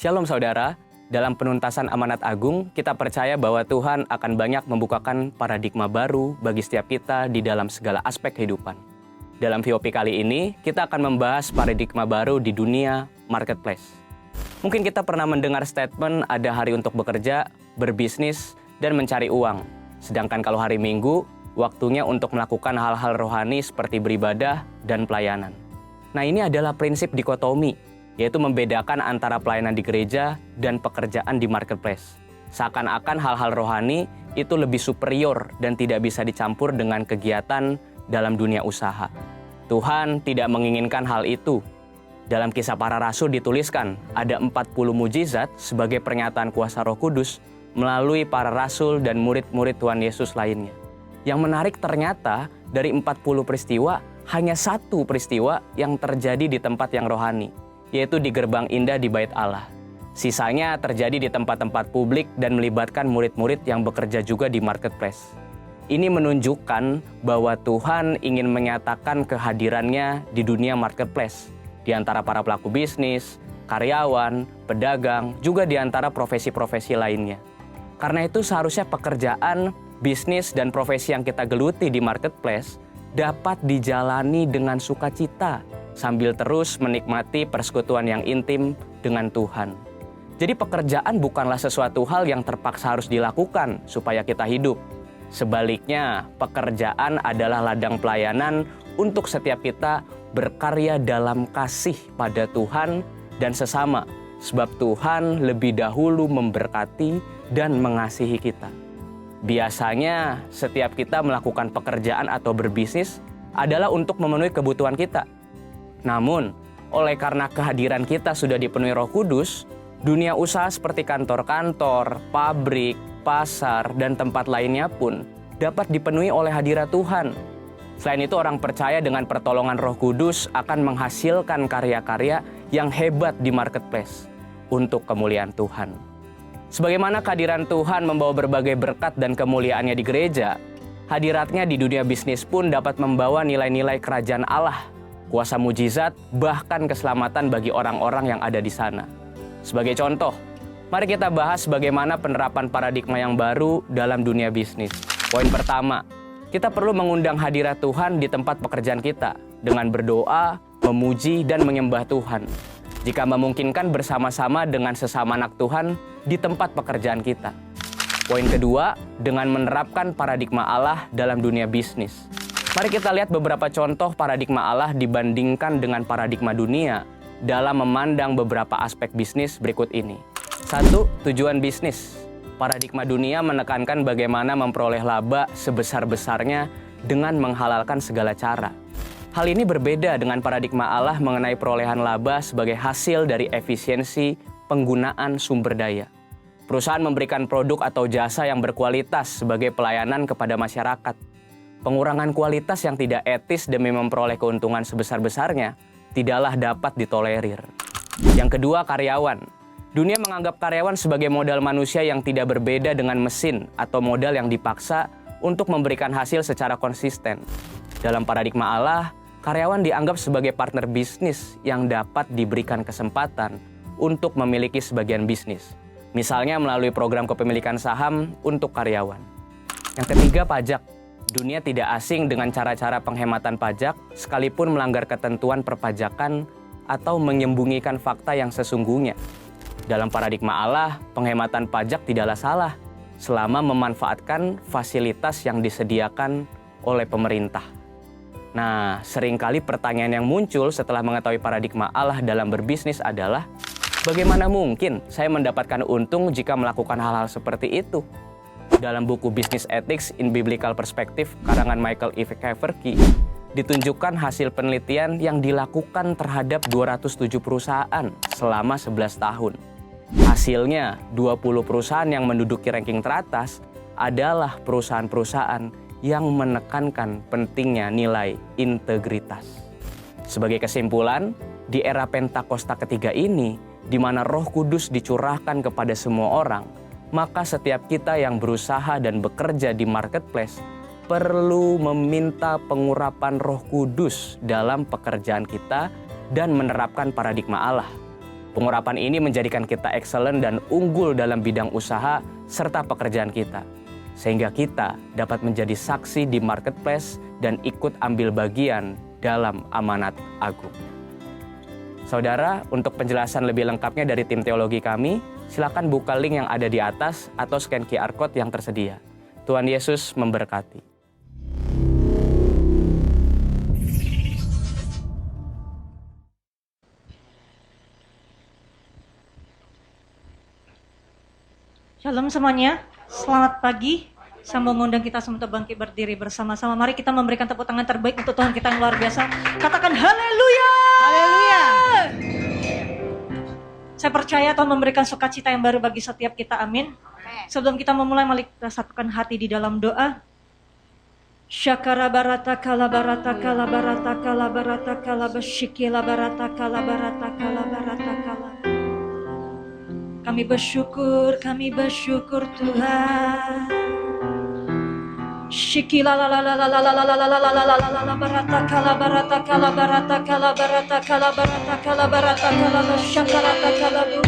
Shalom saudara, dalam penuntasan amanat agung, kita percaya bahwa Tuhan akan banyak membukakan paradigma baru bagi setiap kita di dalam segala aspek kehidupan. Dalam VOP kali ini, kita akan membahas paradigma baru di dunia marketplace. Mungkin kita pernah mendengar statement ada hari untuk bekerja, berbisnis, dan mencari uang. Sedangkan kalau hari Minggu, waktunya untuk melakukan hal-hal rohani seperti beribadah dan pelayanan. Nah, ini adalah prinsip dikotomi, yaitu membedakan antara pelayanan di gereja dan pekerjaan di marketplace. Seakan-akan hal-hal rohani itu lebih superior dan tidak bisa dicampur dengan kegiatan dalam dunia usaha. Tuhan tidak menginginkan hal itu. Dalam Kisah Para Rasul dituliskan, ada 40 mujizat sebagai pernyataan kuasa Roh Kudus melalui para rasul dan murid-murid Tuhan Yesus lainnya. Yang menarik ternyata dari 40 peristiwa, hanya satu peristiwa yang terjadi di tempat yang rohani, yaitu di gerbang indah di Bait Allah. Sisanya terjadi di tempat-tempat publik dan melibatkan murid-murid yang bekerja juga di marketplace. Ini menunjukkan bahwa Tuhan ingin menyatakan kehadirannya di dunia marketplace, di antara para pelaku bisnis, karyawan, pedagang, juga di antara profesi-profesi lainnya. Karena itu seharusnya pekerjaan, bisnis, dan profesi yang kita geluti di marketplace dapat dijalani dengan sukacita, sambil terus menikmati persekutuan yang intim dengan Tuhan. Jadi pekerjaan bukanlah sesuatu hal yang terpaksa harus dilakukan supaya kita hidup. Sebaliknya, pekerjaan adalah ladang pelayanan untuk setiap kita berkarya dalam kasih pada Tuhan dan sesama, sebab Tuhan lebih dahulu memberkati dan mengasihi kita. Biasanya, setiap kita melakukan pekerjaan atau berbisnis adalah untuk memenuhi kebutuhan kita. Namun, oleh karena kehadiran kita sudah dipenuhi Roh Kudus, dunia usaha seperti kantor-kantor, pabrik, pasar, dan tempat lainnya pun dapat dipenuhi oleh hadirat Tuhan. Selain itu, orang percaya dengan pertolongan Roh Kudus akan menghasilkan karya-karya yang hebat di marketplace untuk kemuliaan Tuhan. Sebagaimana kehadiran Tuhan membawa berbagai berkat dan kemuliaannya di gereja, hadiratnya di dunia bisnis pun dapat membawa nilai-nilai kerajaan Allah, kuasa mujizat, bahkan keselamatan bagi orang-orang yang ada di sana. Sebagai contoh, mari kita bahas bagaimana penerapan paradigma yang baru dalam dunia bisnis. Poin pertama, kita perlu mengundang hadirat Tuhan di tempat pekerjaan kita dengan berdoa, memuji, dan menyembah Tuhan. Jika memungkinkan bersama-sama dengan sesama anak Tuhan di tempat pekerjaan kita. Poin kedua, dengan menerapkan paradigma Allah dalam dunia bisnis. Mari kita lihat beberapa contoh paradigma Allah dibandingkan dengan paradigma dunia dalam memandang beberapa aspek bisnis berikut ini. 1. Tujuan bisnis. Paradigma dunia menekankan bagaimana memperoleh laba sebesar-besarnya dengan menghalalkan segala cara. Hal ini berbeda dengan paradigma Allah mengenai perolehan laba sebagai hasil dari efisiensi penggunaan sumber daya. Perusahaan memberikan produk atau jasa yang berkualitas sebagai pelayanan kepada masyarakat. Pengurangan kualitas yang tidak etis demi memperoleh keuntungan sebesar-besarnya tidaklah dapat ditolerir. Yang kedua, karyawan. Dunia menganggap karyawan sebagai modal manusia yang tidak berbeda dengan mesin atau modal yang dipaksa untuk memberikan hasil secara konsisten. Dalam paradigma Allah, karyawan dianggap sebagai partner bisnis yang dapat diberikan kesempatan untuk memiliki sebagian bisnis. Misalnya melalui program kepemilikan saham untuk karyawan. Yang ketiga, pajak. Dunia tidak asing dengan cara-cara penghematan pajak sekalipun melanggar ketentuan perpajakan atau menyembunyikan fakta yang sesungguhnya. Dalam paradigma Allah, penghematan pajak tidaklah salah selama memanfaatkan fasilitas yang disediakan oleh pemerintah. Nah, seringkali pertanyaan yang muncul setelah mengetahui paradigma Allah dalam berbisnis adalah, bagaimana mungkin saya mendapatkan untung jika melakukan hal-hal seperti itu? Dalam buku Business Ethics in Biblical Perspective karangan Michael E. Keverky, ditunjukkan hasil penelitian yang dilakukan terhadap 207 perusahaan selama 11 tahun. Hasilnya, 20 perusahaan yang menduduki ranking teratas adalah perusahaan-perusahaan yang menekankan pentingnya nilai integritas. Sebagai kesimpulan, di era Pentakosta ketiga ini, di mana Roh Kudus dicurahkan kepada semua orang, maka setiap kita yang berusaha dan bekerja di marketplace perlu meminta pengurapan Roh Kudus dalam pekerjaan kita dan menerapkan paradigma Allah. Pengurapan ini menjadikan kita excellent dan unggul dalam bidang usaha serta pekerjaan kita, sehingga kita dapat menjadi saksi di marketplace dan ikut ambil bagian dalam amanat agung. Saudara, untuk penjelasan lebih lengkapnya dari tim teologi kami, silakan buka link yang ada di atas atau scan QR Code yang tersedia. Tuhan Yesus memberkati. Shalom semuanya, selamat pagi. Saya mau mengundang kita semua untuk bangkit berdiri bersama-sama. Mari kita memberikan tepuk tangan terbaik untuk Tuhan kita yang luar biasa. Katakan haleluya. Haleluya. Saya percaya Tuhan memberikan sukacita yang baru bagi setiap kita, amin. Sebelum kita memulai, mari kita satukan hati di dalam doa. Syakara barata kala barata kala barata kala barata kala basyikila barata kala barata kala barata kala. Kami bersyukur Tuhan. Shikila la la la la la la la la la la la la la la la barata kala barata kala barata kala barata kala barata kala barata kala basyakarata kala bu.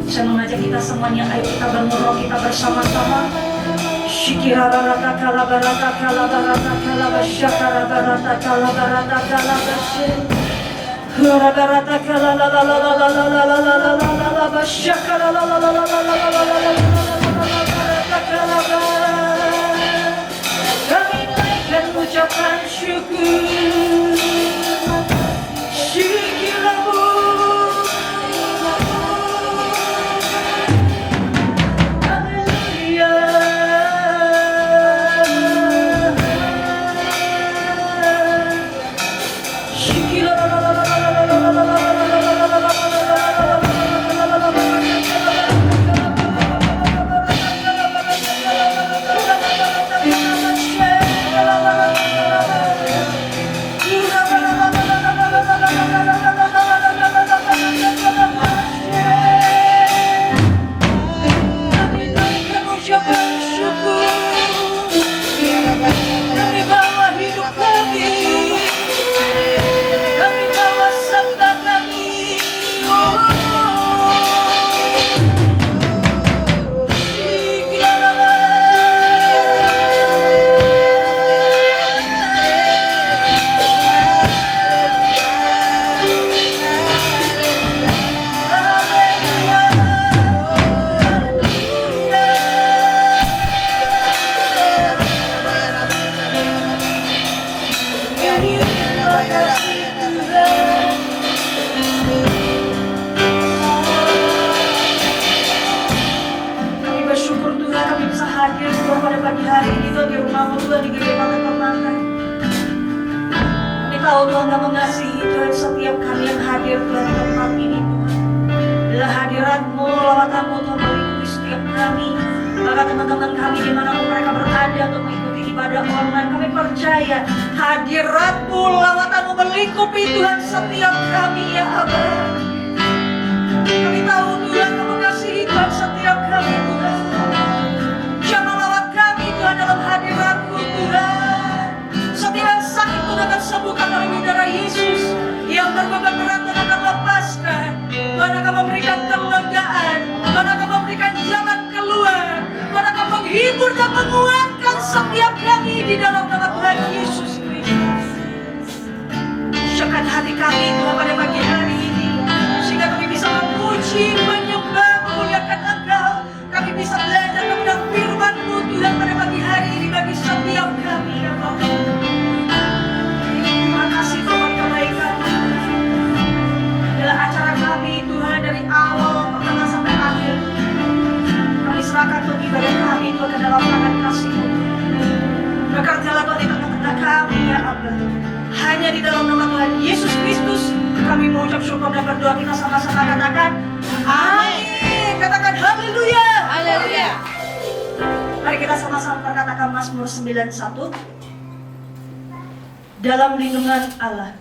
Saya mengajak kita semuanya, ayo kita bermurau, kita bersama-sama. Shikira barata kala barata kala barata kala basyakara barata kala barata kala basy. Hura barata kala la la la la la la la la la la la la basyakara la la la la la la la la la barata kala ba. Kami naikkan ucapan syukur. Shikirabu. tahu Tuhan Kau mengasihi Tuhan setiap kami yang hadir Tuhan di tempat ini Tuhan. Bila hadirat-Mu, lawatan-Mu Tuhan meliputi setiap kami. Maka teman-teman kami dimanapun mereka berada untuk mengikuti ibadah online, kami percaya hadirat-Mu, lawatan-Mu melingkupi Tuhan setiap kami ya Abah. Kami tahu Tuhan Kau mengasihi Tuhan setiap kami Tuhan. Jangan lawat kami Tuhan dalam hadirat-Mu Tuhan. Setiap yang sakit Tuhan akan sembuhkan oleh darah Yesus. Yang berbeban berat Tuhan akan lepaskan. Tuhan akan memberikan kelegaan. Tuhan akan memberikan jalan keluar. Tuhan akan menghibur dan menguatkan setiap kami di dalam nama Tuhan Yesus Kristus. Syukurkan hati kami Tuhan pada pagi hari ini, sehingga kami bisa memuji, menyembah, memuliakan Engkau. Kami bisa belajar kepada firman-Mu Tuhan pada pagi hari ini bagi setiap kami ya Bapak. Terima kasih Tuhan kebaikan-Mu adalah acara kami Tuhan dari awal pertama sampai akhir. Kami serahkan Tuhan ibadah kami Tuhan ke dalam tangan kasih-Mu. Bekerjalah Tuhan di tengah-tengah kami ya Allah. Hanya di dalam nama Tuhan Yesus Kristus kami mengucap syukur dan berdoa. Kita sama-sama katakan amin. Katakan haleluya. Haleluya. Mari kita sama-sama perkatakan Mazmur 91. Dalam lindungan Allah,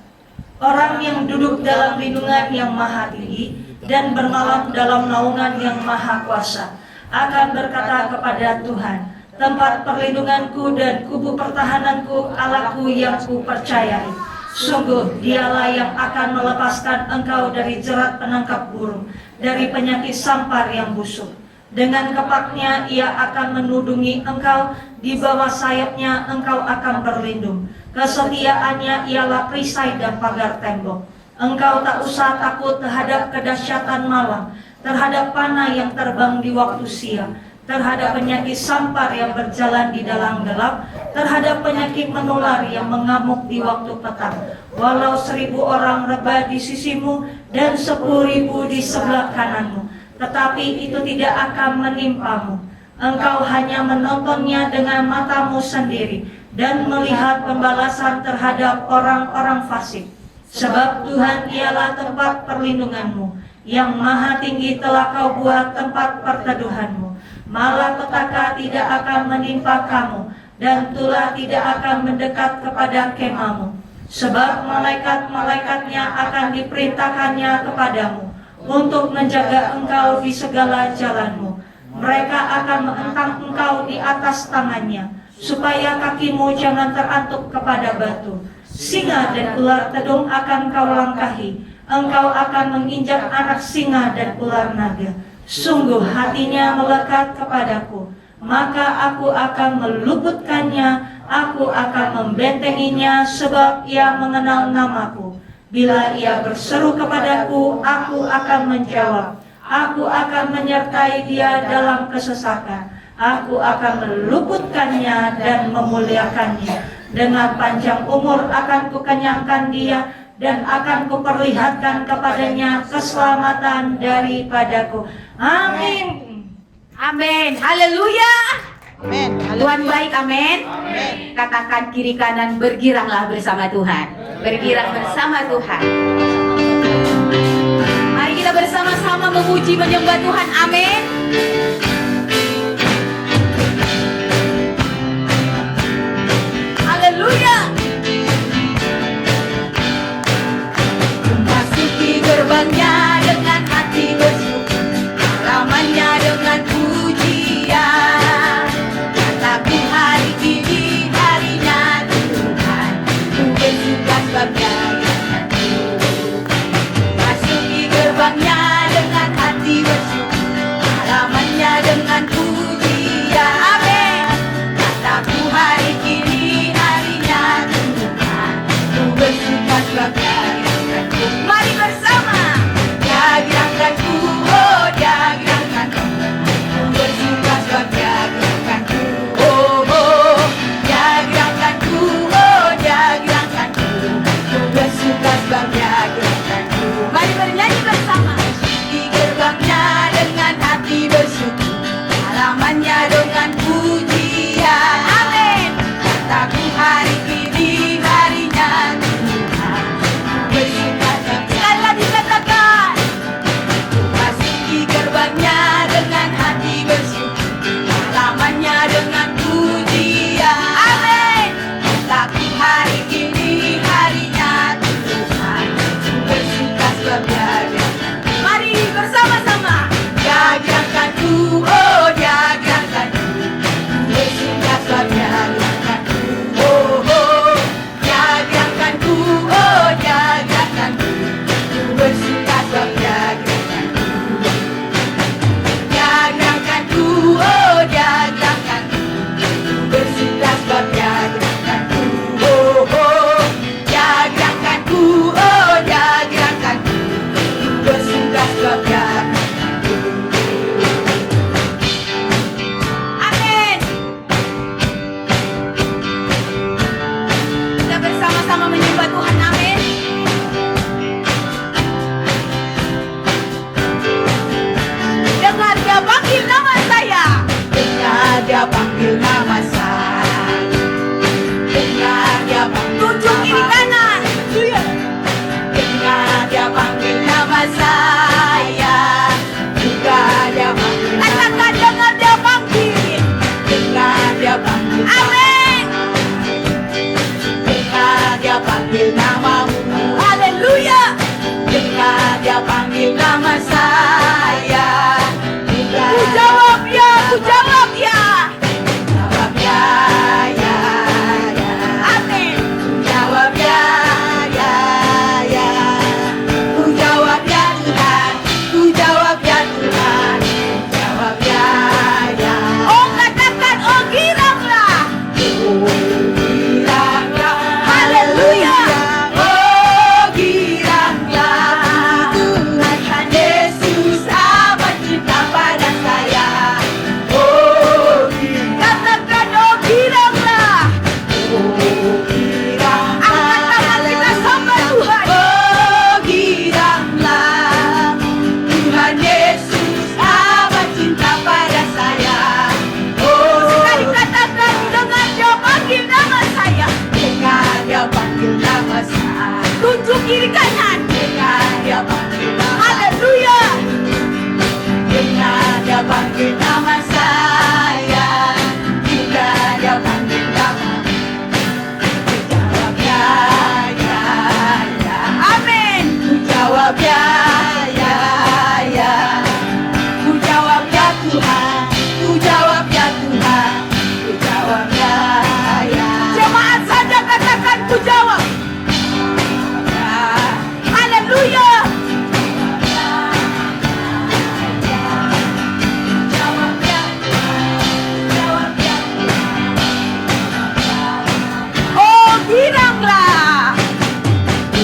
orang yang duduk dalam lindungan yang maha tinggi dan bermalam dalam naungan yang maha kuasa akan berkata kepada Tuhan, tempat perlindunganku dan kubu pertahananku, Allahku yang ku percayai. Sungguh dialah yang akan melepaskan engkau dari jerat penangkap burung, dari penyakit sampar yang busuk. Dengan kepaknya ia akan menudungi engkau, di bawah sayapnya engkau akan berlindung. Kesetiaannya ialah perisai dan pagar tembok. Engkau tak usah takut terhadap kedahsyatan malam, terhadap panah yang terbang di waktu siang, terhadap penyakit sampar yang berjalan di dalam gelap, terhadap penyakit menular yang mengamuk di waktu petang. Walau 1000 orang rebah di sisimu dan 10.000 di sebelah kananmu, tetapi itu tidak akan menimpamu. Engkau hanya menontonnya dengan matamu sendiri dan melihat pembalasan terhadap orang-orang fasik. Sebab Tuhan ialah tempat perlindunganmu, yang maha tinggi telah kau buat tempat perteduhanmu. Malapetaka tidak akan menimpa kamu, dan tulah tidak akan mendekat kepada kemahmu. Sebab malaikat-malaikatnya akan diperintahkannya kepadamu untuk menjaga engkau di segala jalanmu. Mereka akan mengentang engkau di atas tangannya, supaya kakimu jangan terantuk kepada batu. Singa dan ular tedung akan kau langkahi, engkau akan menginjak anak singa dan ular naga. Sungguh hatinya melekat kepadaku, maka aku akan meluputkannya, aku akan membentenginya, sebab ia mengenal namaku. Bila ia berseru kepadaku, aku akan menjawab. Aku akan menyertai dia dalam kesesakan. Aku akan meluputkannya dan memuliakannya. Dengan panjang umur akan kukenyangkan dia, dan akan kuperlihatkan kepadanya keselamatan daripadaku. Amin. Amin. Haleluya. Amin. Tuhan baik, amin. Katakan kiri kanan, bergiranglah bersama Tuhan. Bergirang bersama Tuhan. Mari kita bersama-sama memuji menyembah Tuhan. Amin. Haleluya. Masuki gerbangnya dengan hati bersyukur, halamannya dengan pujian. Kataku hari ini harinya Tuhan, ku bersuka sebabnya Tuhanku. Masuki gerbangnya dengan hati bersyukur, halamannya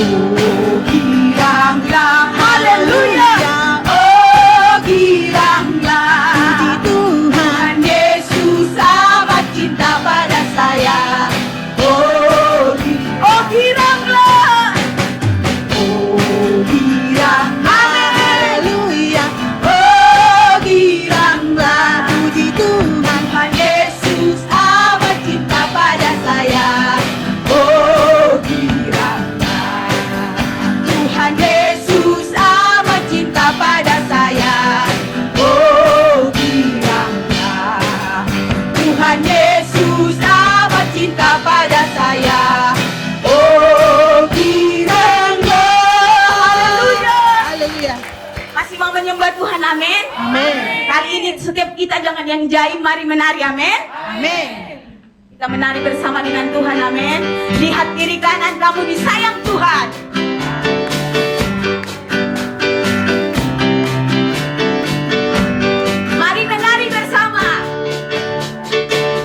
Oh giranglah, haleluya. Oh giranglah, puji Tuhan Yesus amat cinta pada saya. Oh giranglah, oh girang, haleluya. Oh giranglah, puji Tuhan Yesus amat cinta pada saya. Oh giranglah, Tuhan Yesus amat cinta pada saya. Oh giranglah, Tuhan Yesus amat cinta pada saya. Oh giranglah, haleluya. Masih mau menyembah Tuhan, amin. Amin. Kali ini setiap kita jangan yang jaim, mari menari, amin. Amin. Kita menari bersama dengan Tuhan, amin. Lihat kiri kanan kamu disayang Tuhan. Mari menari bersama.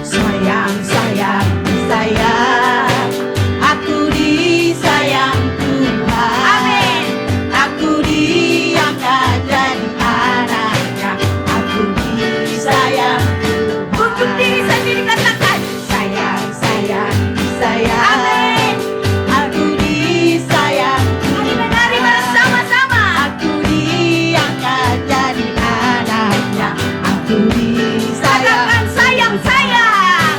Sayang, sayang, sayang, aku disayang Tuhan. Amin. Aku diangkat jadi anaknya. Aku disayang Tuhan. Untuk diri sendiri katakan, sayang, sayang, sayang. Amin. Aku disayang. Mari menari bersama-sama. Aku diangkat jadi anaknya. Aku disayang. Katakan sayang, sayang.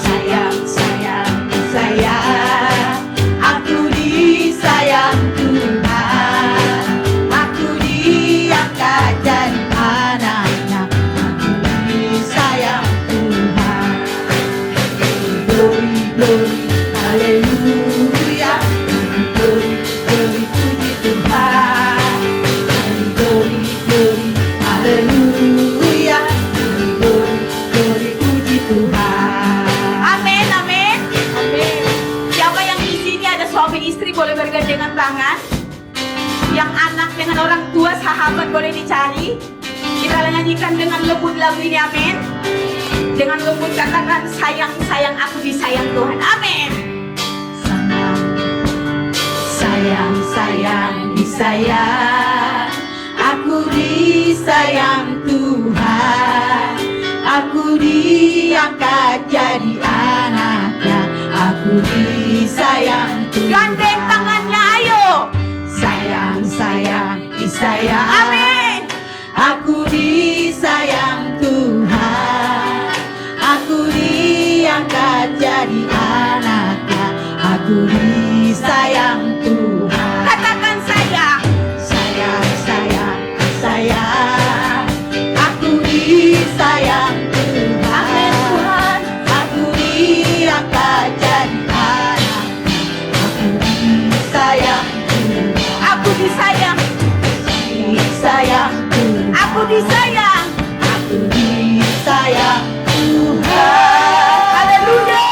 Sayang, sayang, sayang. Aku disayang Tuhan. Aku diangkat jadi anaknya. Aku disayang Tuhan. Glory, glory, haleluya. Glory, glory, puji Tuhan. Glory, glory, haleluya. Glory, glory, puji Tuhan. Amin, amin, amin. Siapa yang di sini ada suami istri boleh bergandengan tangan. Yang anak dengan orang tua sahabat boleh dicari. Kita nyanyikan dengan lembut lagu ini, amin. Dengan lembut katakan, sayang, sayang, aku disayang Tuhan, amin. Sayang, sayang, disayang, aku disayang Tuhan. Aku diangkat jadi anaknya. Aku disayang Tuhan. Gandeng tangannya, ayo. Sayang, sayang, disayang, amin. Aku disayang Tuhan. Aku diangkat jadi anaknya. Aku disayang Tuhan. Katakan sayang. Sayang, sayang, sayang. Aku disayang Tuhan. Amin Tuhan. Aku diangkat jadi anaknya. Aku disayang Tuhan. Aku disayang. Disayang Tuhan. Aku disayang. Aku disayang Tuhan. Haleluya.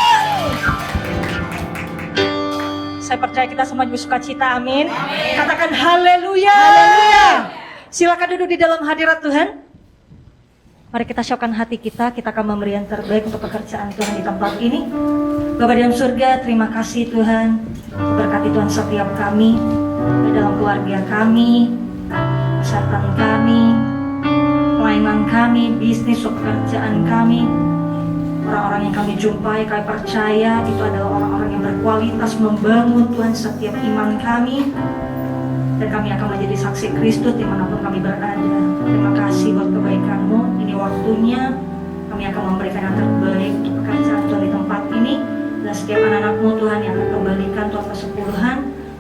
Saya percaya kita semua bersuka cita, amin. Katakan haleluya. Silakan duduk di dalam hadirat Tuhan. Mari kita siapkan hati kita akan memberi yang terbaik untuk pekerjaan Tuhan di tempat ini. Bapa di dalam surga, terima kasih Tuhan. Berkati Tuhan setiap kami, di dalam keluarga kami, kesehatan kami, pelayanan kami, bisnis, pekerjaan kami. Orang-orang yang kami jumpai, kami percaya itu adalah orang-orang yang berkualitas membangun Tuhan setiap iman kami. Dan kami akan menjadi saksi Kristus dimanapun kami berada. Terima kasih buat kebaikan-Mu. Ini waktunya kami akan memberikan yang terbaik untuk pekerjaan Tuhan di tempat ini. Dan setiap anak-anak-Mu Tuhan yang akan kembalikan Tuhan persepuluhan,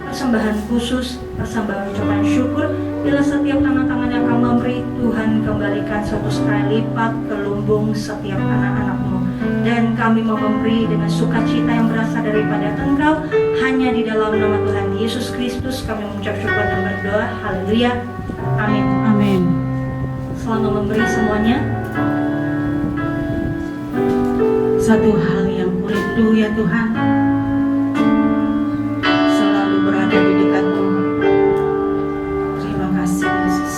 persembahan khusus, persembahan ucapan syukur. Bila setiap tangan-tangan yang akan memberi, Tuhan kembalikan 100 kali lipat ke lumbung setiap anak-anak-Mu. Dan kami mau memberi dengan sukacita yang berasal daripada Engkau. Hanya di dalam nama Tuhan Yesus Kristus kami mengucap syukur dan berdoa. Haleluya. Amin. Amin. Selamat memberi semuanya. Satu hal yang kurindu ya Tuhan, selalu berada di dekat-Mu. Terima kasih Yesus.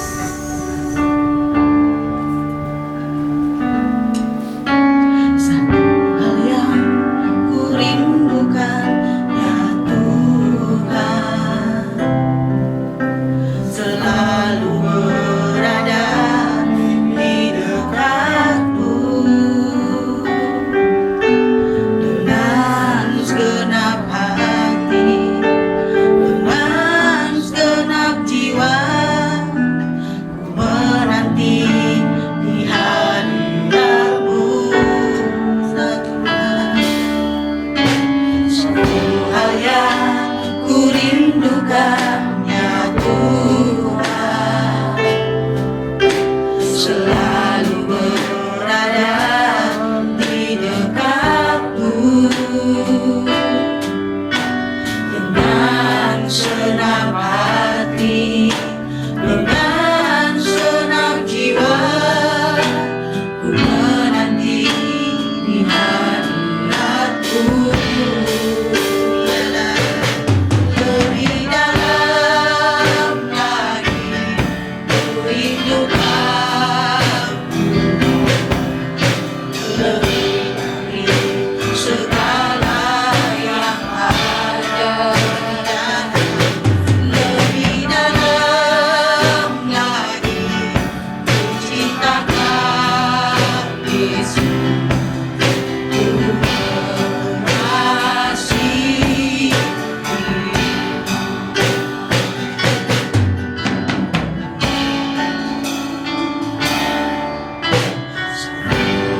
Satu hal yang kurindukan ya Tuhan, hal yang ku rindukan ya Tuhan, selalu berada di dekatmu. Dengan senang hati, dengan senang jiwa, ku menanti di hadiratmu. Lebih dalam lagi ku rindukanmu, lebih dari segala yang ada. Lebih dalam lagi ku cintakan Yesus, ku mengasihi.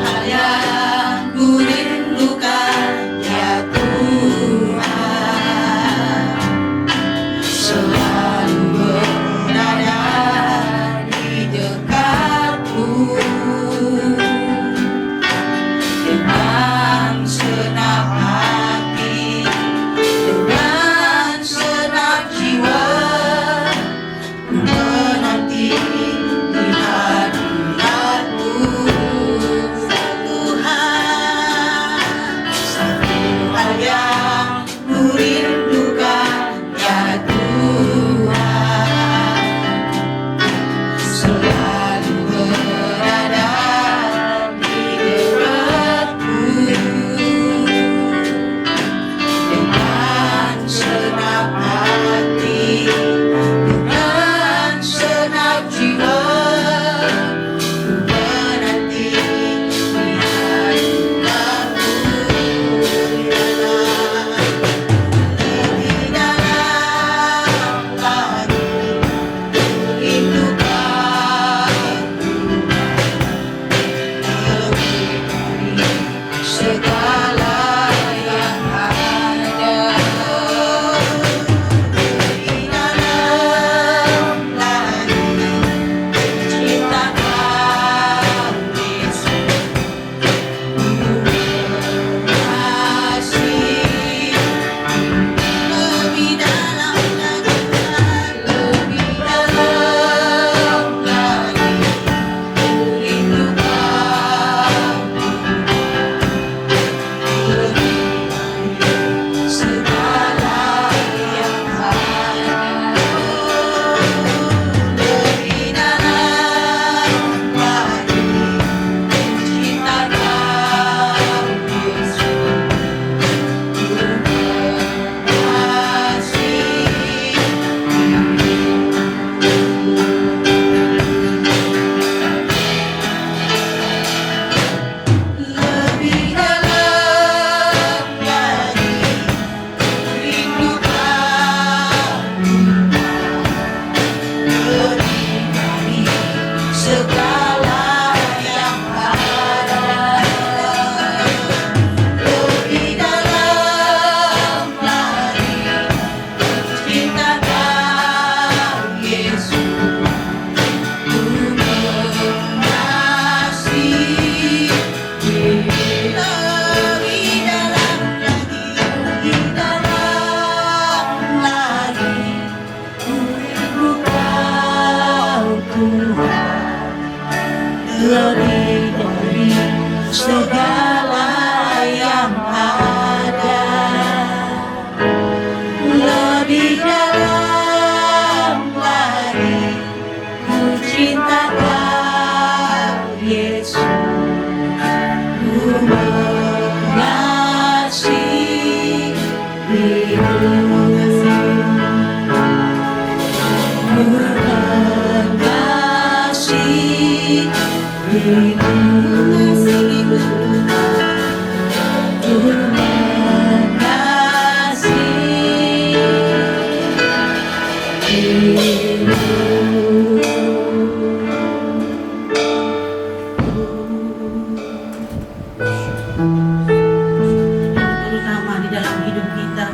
Hal yang ku rindukan ya Tuhan, selalu berada di dekatmu. Dengan senang hati, dengan senang jiwa, ku menanti di hadiratmu. Satu hal yang ku rindukan ya Tuhan, selalu berada di dekatmu. Dengan senang hati, dengan senang jiwa, ku menanti di hadiratmu. Lebih dalam lagi ku rindukanmu, lebih dari segala yang ada. Lebih dalam lagi cintakan Yesus, ku mengasihi. Lebih dalam lagi, lebih dalam lagi ku rindukanmu, lebih dari segala yang ada. Lebih dalam lagi cintakan Yesus, ku mengasihi. Lebih dalam lagi ku rindukanmu, lebih dari segala yang ada. Lebih dalam lagi cintakan Yesus, ku mengasihi. Lebih dalam lagi, lebih dalam lagi ku rindukan Tuhan, lebih dari segala yang ada. Lebih dalam lagi ku cintakan Yesus, ku mengasihi. Ku mengasihi. Terutama di dalam hidup kita,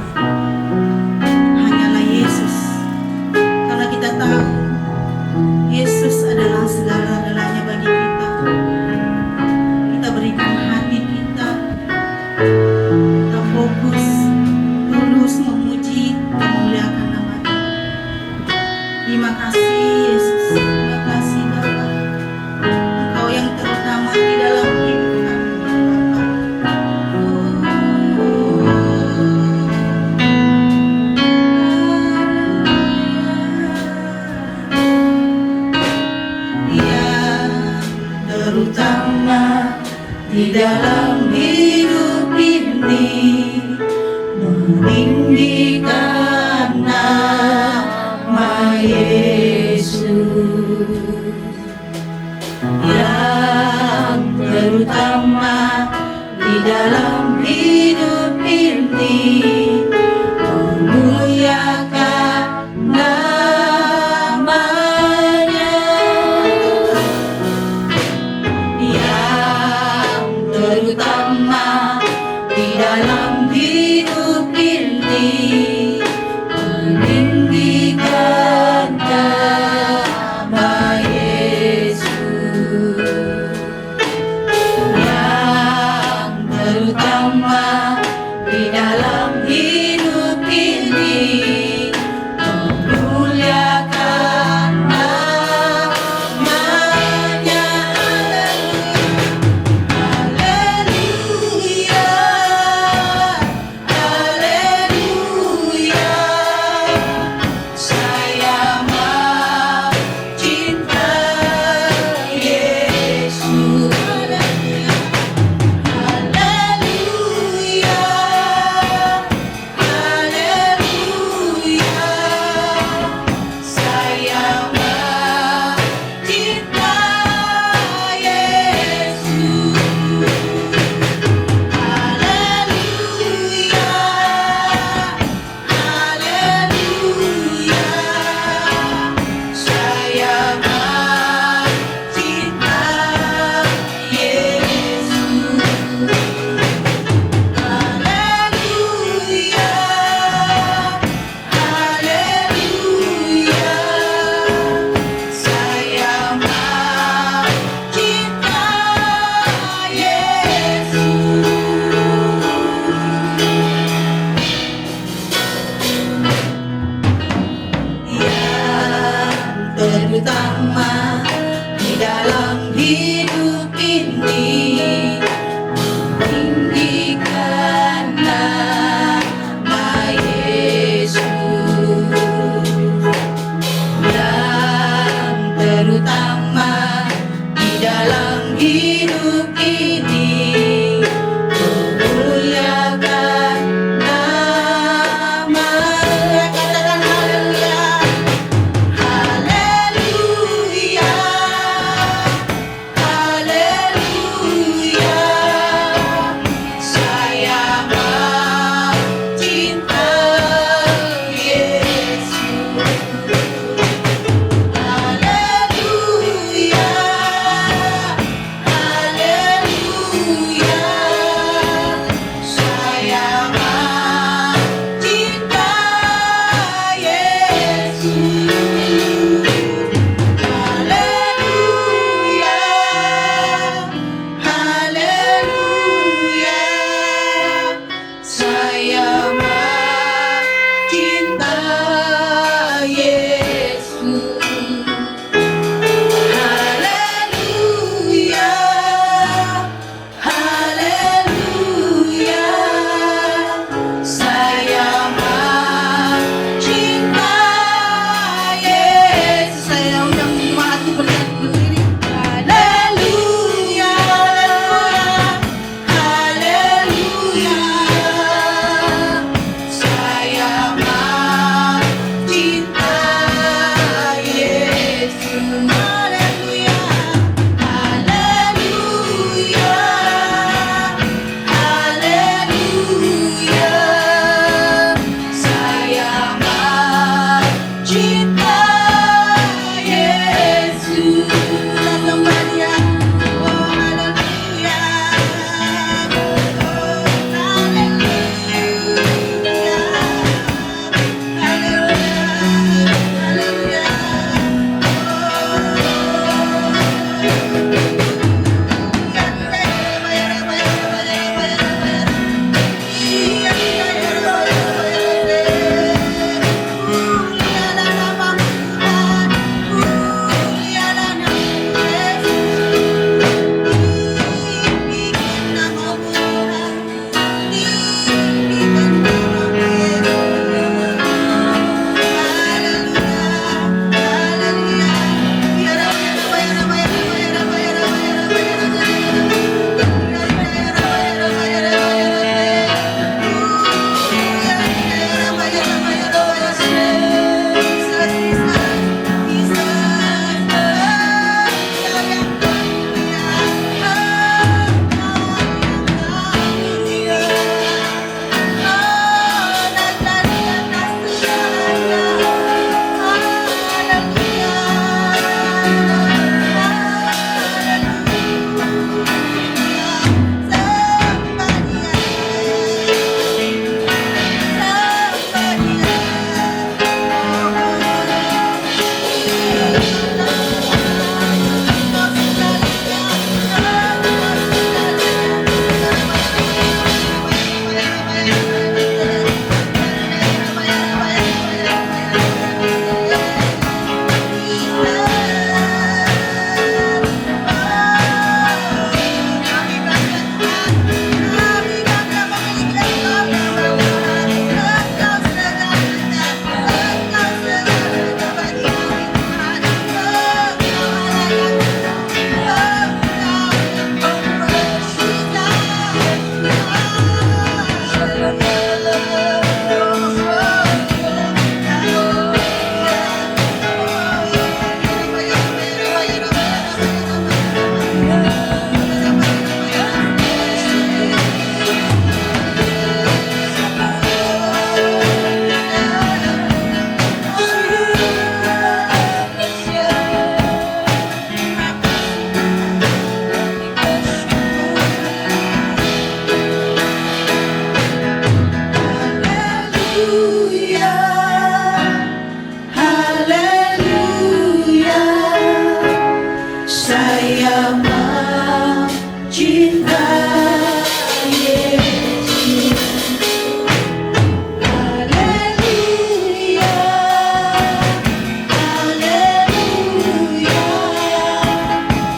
meninggikan nama Yesus yang terutama di dalam hidup ini, memuliakan namanya yang terutama di dalam hidup ini, meninggikan nama Yesus yang terutama di dalam hidup ini, memuliakan namanya. Haleluya, haleluya, saya mencintai Yesus. Haleluya, haleluya, saya mencintai Yesus. Haleluya, haleluya, saya mencintai Yesus. Haleluya, haleluya, saya mencintai Yesus yang terutama di dalam hidup ini, tinggikan nama Yesus yang terutama di dalam hidup ini, memuliakan nama. Katakan haleluya, haleluya, haleluya, saya mencintai Yesus. Haleluya, haleluya,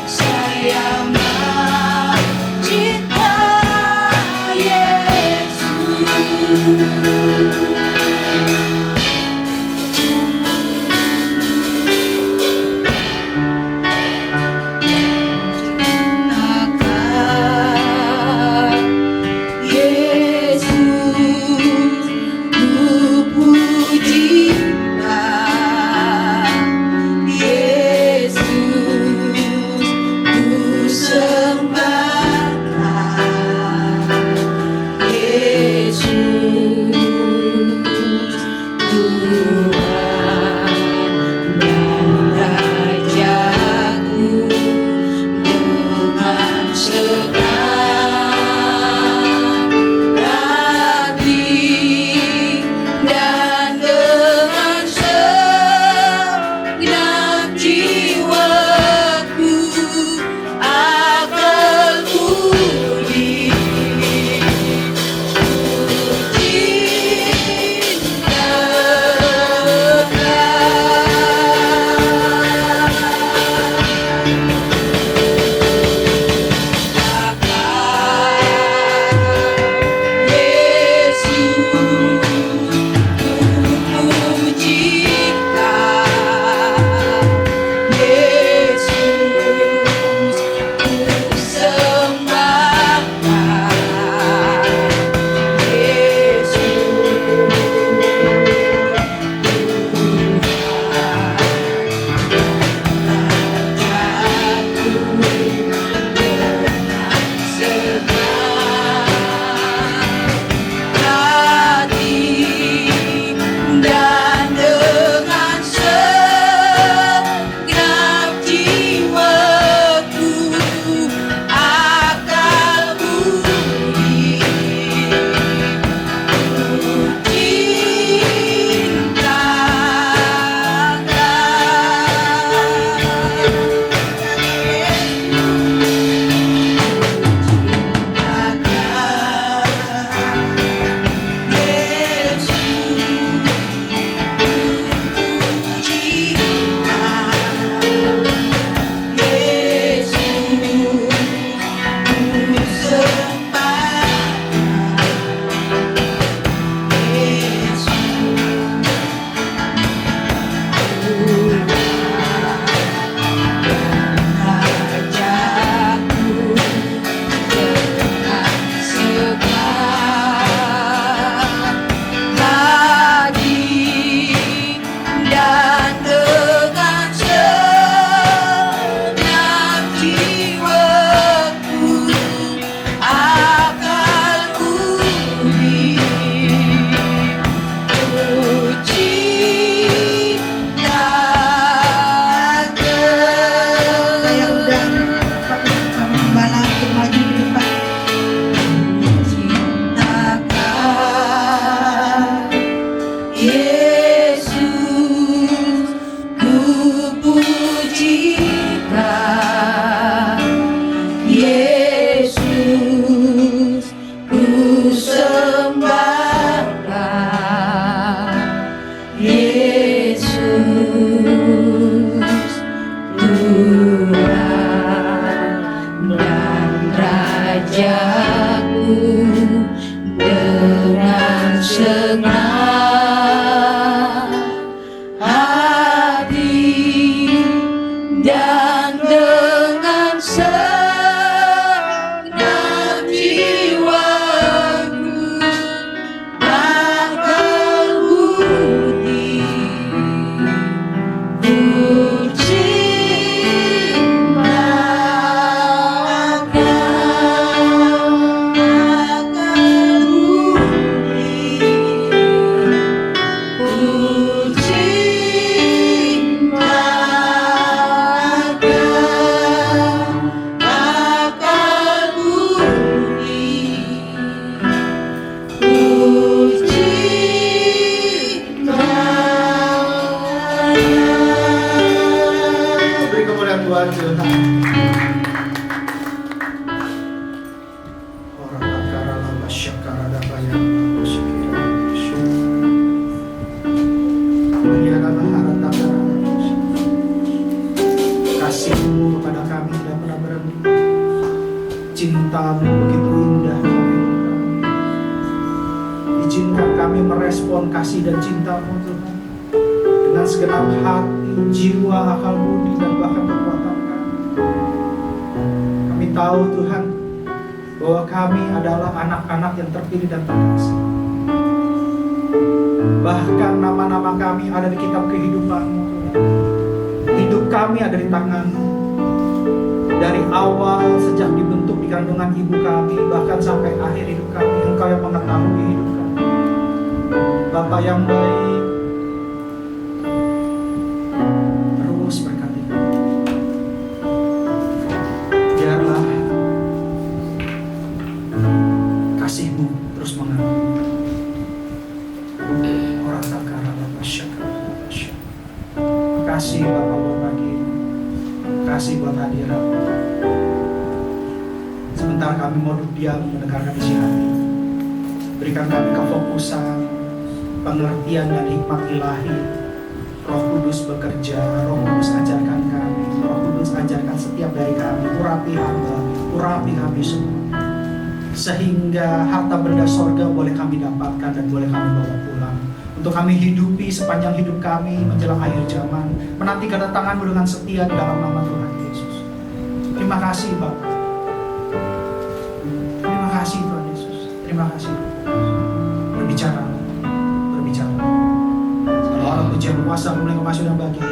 saya mencintai Yesus. cinta-Mu begitu indah. Izinkan kami merespon kasih dan cinta-Mu Tuhan dengan segenap hati, jiwa, akal budi, dan bahkan kekuatan kami. Kami tahu Tuhan bahwa kami adalah anak-anak yang terpilih dan terkasih. Bahkan nama-nama kami ada di kitab kehidupan-Mu Tuhan. Hidup kami ada di tangan-Mu. Dari awal sejak dibentuk di kandungan ibu kami, bahkan sampai akhir hidup kami, Engkau yang mengetahui hidup kami. Bapa yang baik, terus berkati kami. Biarlah kasih-Mu terus mengalir. Orang takara Bapa syakar. Kasih Bapa buat pagi ini. Kasih buat hadirat. Sebentar kami mau duduk diam mendengarkan isi hati. Berikan kami kefokusan, pengertian dan hikmat ilahi. Roh Kudus bekerja, Roh Kudus ajarkan kami, Roh Kudus ajarkan setiap dari kami, urapi hamba, urapi kami semua. Sehingga harta benda sorga boleh kami dapatkan dan boleh kami bawa pulang. Untuk kami hidupi sepanjang hidup kami menjelang akhir zaman, menanti kedatangan-Mu dengan setia di dalam nama Tuhan Yesus. Terima kasih Bapak. Terima kasih Tuhan Yesus. Terima kasih. Berbicara. Kalau orang pujian kuasa mulai masuk dan bagian.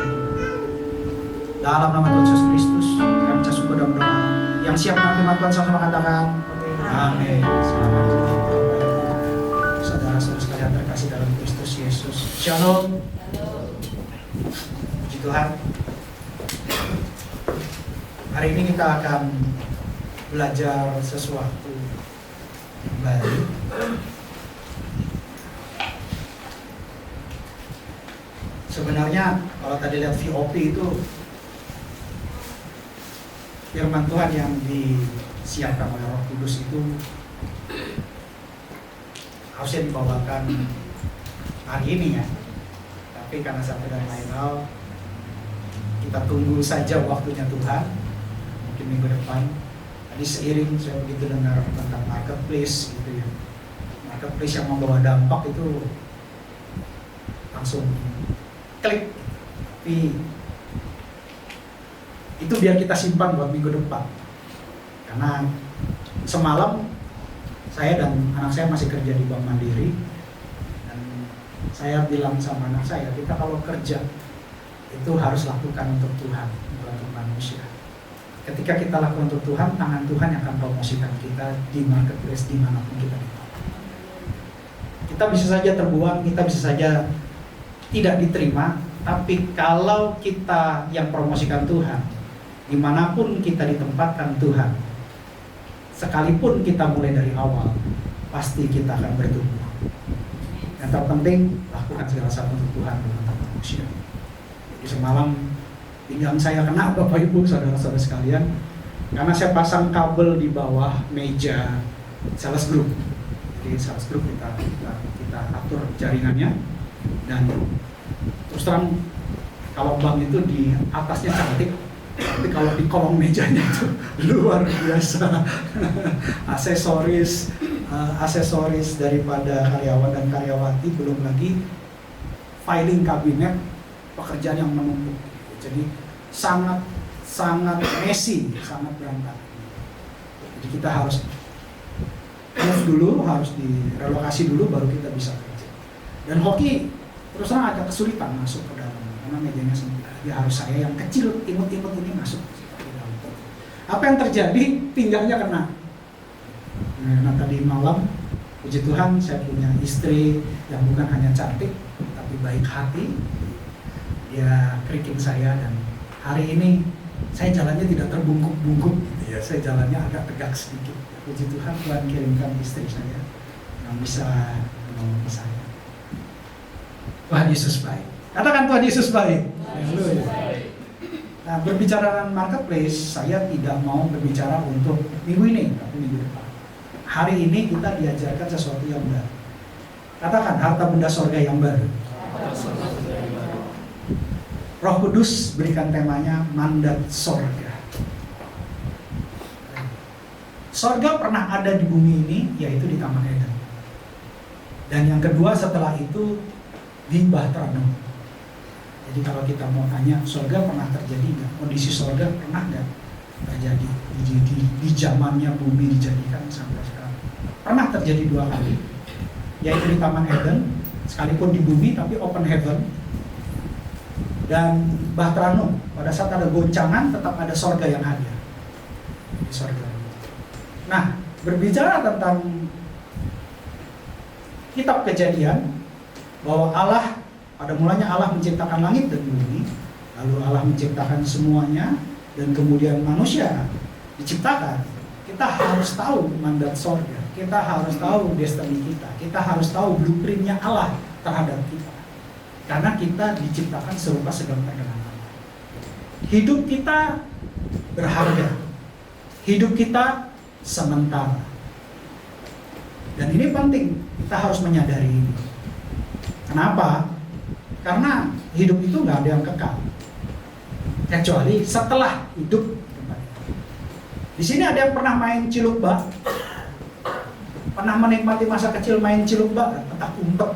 Dalam nama Tuhan Yesus Kristus, kami syukur dan berdoa. Yang siap menerima Tuhan sama katakan, amin. Saudara-saudara sekalian terkasih dalam Kristus Yesus. Shalom. Puji Tuhan. Hari ini kita akan belajar sesuatu baru. Sebenarnya kalau tadi lihat VOP itu firman Tuhan yang disiapkan oleh Roh Kudus itu harusnya dibawakan hari ini ya. Tapi karena satu dan lain hal, kita tunggu saja waktunya Tuhan. Mungkin minggu depan. Tadi seiring saya begitu dengar tentang marketplace gitu ya. Marketplace yang membawa dampak itu langsung klik. Tapi itu biar kita simpan buat minggu depan. Karena semalam saya dan anak saya masih kerja di Bank Mandiri, dan saya bilang sama anak saya, kita kalau kerja itu harus lakukan untuk Tuhan, bukan untuk manusia. Ketika kita lakukan untuk Tuhan, tangan Tuhan yang akan promosikan kita di marketplace dimanapun kita berada. Kita bisa saja terbuang, kita bisa saja tidak diterima, tapi kalau kita yang promosikan Tuhan, dimanapun kita ditempatkan Tuhan, sekalipun kita mulai dari awal, pasti kita akan bertumbuh. Yang terpenting, lakukan segala sesuatu untuk Tuhan, bukan untuk manusia. Jadi semalam pinggang saya kena Bapak Ibu, saudara-saudara sekalian, karena saya pasang kabel di bawah meja sales group. Jadi sales group kita atur jaringannya, dan terus terang kalau bank itu di atasnya cantik, tapi kalau di kolong mejanya itu luar biasa. aksesoris daripada karyawan dan karyawati, belum lagi filing kabinet, pekerjaan yang menumpuk. Jadi sangat messy, sangat berantakan. Jadi kita harus move dulu, harus direlokasi dulu, baru kita bisa kerja. Dan hoki terus terang agak kesulitan masuk ke dalam, karena mejanya sempit. Ya harus saya yang kecil, imut-imut ini masuk ke dalam. Apa yang terjadi? Pinggangnya kena. Nah tadi malam, puji Tuhan, saya punya istri yang bukan hanya cantik, tapi baik hati. Dia keriking saya, dan hari ini saya jalannya tidak terbungkuk-bungkuk. Ya, saya jalannya agak tegak sedikit. Puji Tuhan, Tuhan kirimkan istri saya yang bisa menolong saya. Tuhan Yesus baik. Katakan Tuhan Yesus baik. Haleluya. Nah, berbicara marketplace, saya tidak mau berbicara untuk minggu ini, tapi minggu depan. Hari ini kita diajarkan sesuatu yang baru. Katakan harta benda sorga yang baru. Roh Kudus berikan temanya mandat sorga. Sorga pernah ada di bumi ini, yaitu di Taman Eden. Dan yang kedua setelah itu di Bahtera Nuh. Jadi kalau kita mau tanya, sorga pernah terjadi nggak? Kondisi sorga pernah nggak terjadi di zamannya bumi dijadikan sampai sekarang? Pernah terjadi 2 kali, yaitu di Taman Eden, sekalipun di bumi tapi open heaven. Dan Bahtera Nuh, pada saat ada goncangan tetap ada sorga yang hadir di sorga. Nah, berbicara tentang kitab Kejadian, bahwa Allah, pada mulanya Allah menciptakan langit dan bumi, lalu Allah menciptakan semuanya, dan kemudian manusia diciptakan. Kita harus tahu mandat sorga, kita harus tahu destiny kita harus tahu blueprintnya Allah terhadap kita. Karena kita diciptakan serupa segala dengan Allah. Hidup kita berharga, hidup kita sementara. Dan ini penting, kita harus menyadari ini. Kenapa? Karena hidup itu nggak ada yang kekal, kecuali setelah hidup. Di sini ada yang pernah main cilukba? Pernah menikmati masa kecil main cilukba? Petak umpet?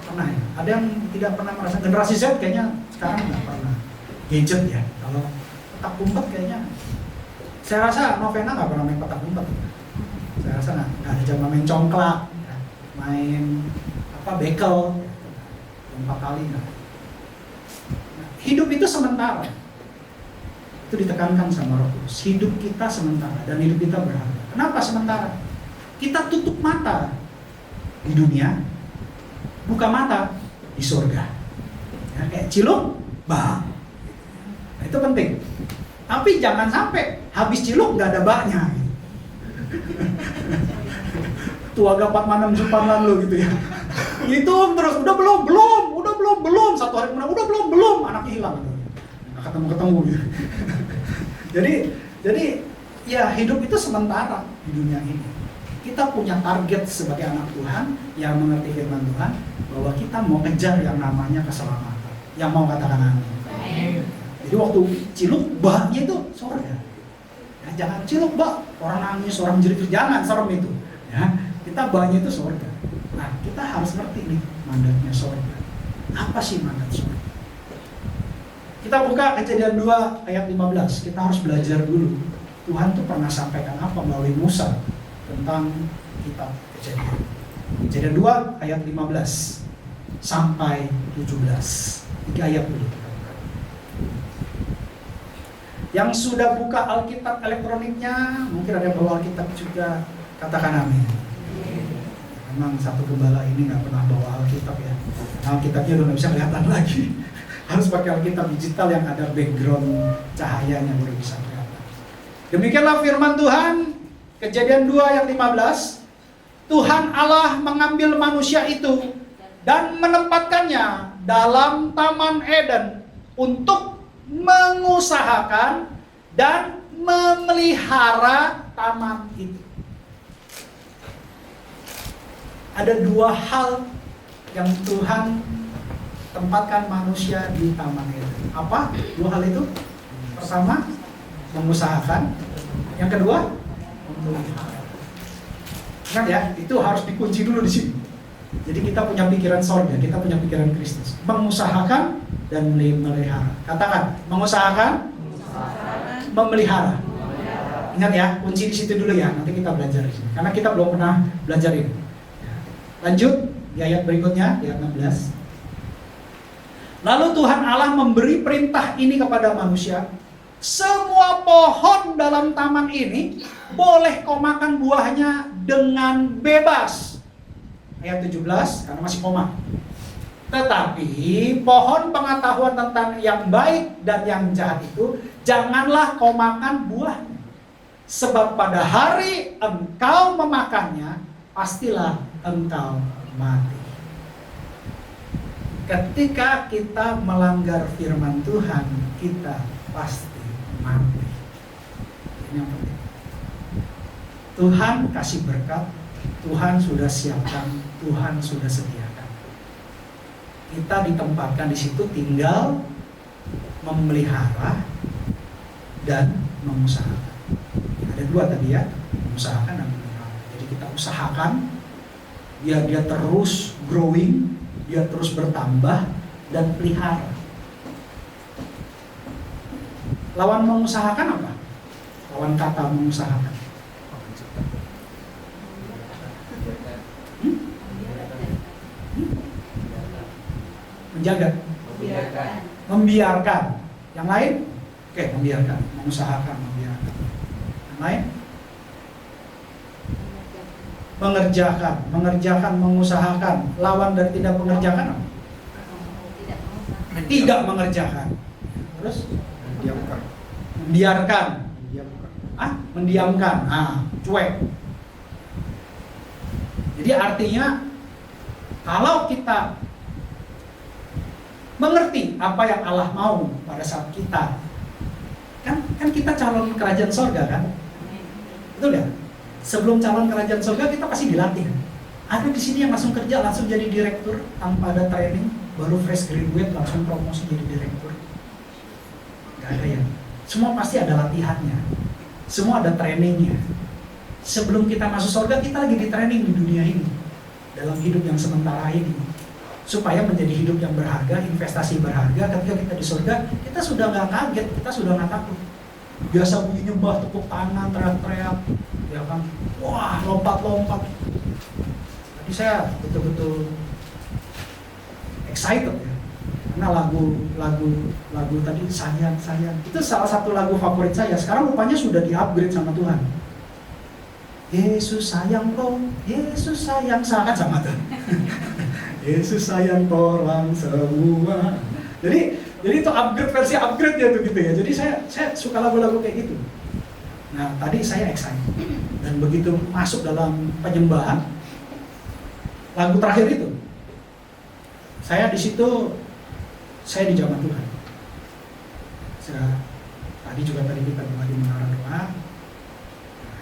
Pernah ya? Ada yang tidak pernah merasa? Generasi Z kayaknya sekarang nggak pernah gadget ya. Kalau petak umpet kayaknya, saya rasa Novena nggak pernah main petak umpet. Saya rasa nggak ada zaman main congklak, ya. Main bekel, 4 kali nggak. Nah, hidup itu sementara. Itu ditekankan sama Roh Kudus. Hidup kita sementara dan hidup kita berharga. Kenapa sementara? Kita tutup mata di dunia, buka mata di surga. Ya, kayak ciluk, bah. Nah, itu penting. Tapi jangan sampai habis ciluk nggak ada baknya. Tua gapat manam jupan lalu gitu ya. Itu terus udah belum 1 hari kemudian udah belum anaknya hilang gitu. Nggak ketemu gitu. jadi ya hidup itu sementara di dunia ini. Kita punya target sebagai anak Tuhan yang mengerti firman Tuhan, bahwa kita mau kejar yang namanya keselamatan. Yang mau katakan amin. Jadi waktu ciluk baknya itu sorga. Ya, jangan ciluk bak, orang nangis, orang jerit, jangan, serem itu. Ya, kita baknya itu sorga. Nah, kita harus ngerti nih mandatnya sorga. Apa sih mandat sorga? Kita buka Kejadian 2 ayat 15. Kita harus belajar dulu. Tuhan tuh pernah sampaikan apa melalui Musa tentang kitab Kejadian. Kejadian 2 ayat 15 sampai 17. 3 ayat dulu. Yang sudah buka Alkitab elektroniknya, mungkin ada yang bawa Alkitab juga, katakan amin. Memang satu gembala ini nggak pernah bawa Alkitab ya. Alkitabnya udah nggak bisa kelihatan lagi. Harus pakai Alkitab digital yang ada background cahayanya baru bisa kelihatan. Demikianlah firman Tuhan, Kejadian 2 ayat 15. Tuhan Allah mengambil manusia itu dan menempatkannya dalam Taman Eden untuk mengusahakan dan memelihara taman itu. Ada 2 hal yang Tuhan tempatkan manusia di Taman Eden. Apa 2 hal itu? Pertama, mengusahakan. Yang kedua, memelihara. Ingat ya, itu harus dikunci dulu di sini. Jadi kita punya pikiran sorga, kita punya pikiran Kristus. Mengusahakan dan memelihara. Katakan, mengusahakan, memelihara. Ingat ya, kunci di situ dulu ya. Nanti kita belajar di sini. Karena kita belum pernah belajar ini. Lanjut di ayat berikutnya, di ayat 16. Lalu Tuhan Allah memberi perintah ini kepada manusia. Semua pohon dalam taman ini boleh kau makan buahnya dengan bebas. Ayat 17, karena masih koma. Tetapi pohon pengetahuan tentang yang baik dan yang jahat itu janganlah kau makan buahnya. Sebab pada hari engkau memakannya, pastilah engkau mati. Ketika kita melanggar firman Tuhan, kita pasti mati. Ini yang penting. Tuhan kasih berkat, Tuhan sudah siapkan, Tuhan sudah sediakan. Kita ditempatkan di situ tinggal memelihara dan mengusahakan. Ada Ada dua tadi ya, mengusahakan dan memelihara. Jadi kita usahakan biar dia terus growing, dia terus bertambah dan pelihara. Lawan mengusahakan apa? Lawan kata mengusahakan. Menjaga, membiarkan. Yang lain? Oke, membiarkan, mengusahakan, membiarkan. Yang lain? Mengerjakan, mengusahakan. Lawan dari tidak mengerjakan apa? Tidak mengerjakan. Terus? Membiarkan. Mendiamkan. Cuek. Jadi artinya kalau kita mengerti apa yang Allah mau pada saat kita kan kita calon kerajaan sorga kan, betul ya? Sebelum calon kerajaan sorga kita pasti dilatih. Ada di sini yang langsung kerja langsung jadi direktur tanpa ada training, baru fresh graduate langsung promosi jadi direktur. Gak ada ya. Semua pasti ada latihannya, semua ada trainingnya. Sebelum kita masuk sorga kita lagi di training di dunia ini, dalam hidup yang sementara ini, supaya menjadi hidup yang berharga, investasi berharga. Ketika kita di surga, kita sudah nggak kaget, kita sudah nggak takut. Biasa bunyi nyembah, tepuk tangan, teriak-teriak, ya kan? Wah, lompat-lompat. Tadi saya betul-betul excited ya, karena lagu tadi sayang. Itu salah satu lagu favorit saya. Sekarang rupanya sudah di-upgrade sama Tuhan. Yesus sayang kau, Yesus sayang, sangat sama Tuhan. Yesus sayang orang semua. Jadi itu upgrade versi upgrade ya tuh gitu ya. Jadi saya suka lagu-lagu kayak gitu. Nah tadi saya excited dan begitu masuk dalam penyembahan lagu terakhir itu, saya di situ saya dijamah Tuhan. Tadi kita berbagi menara doa.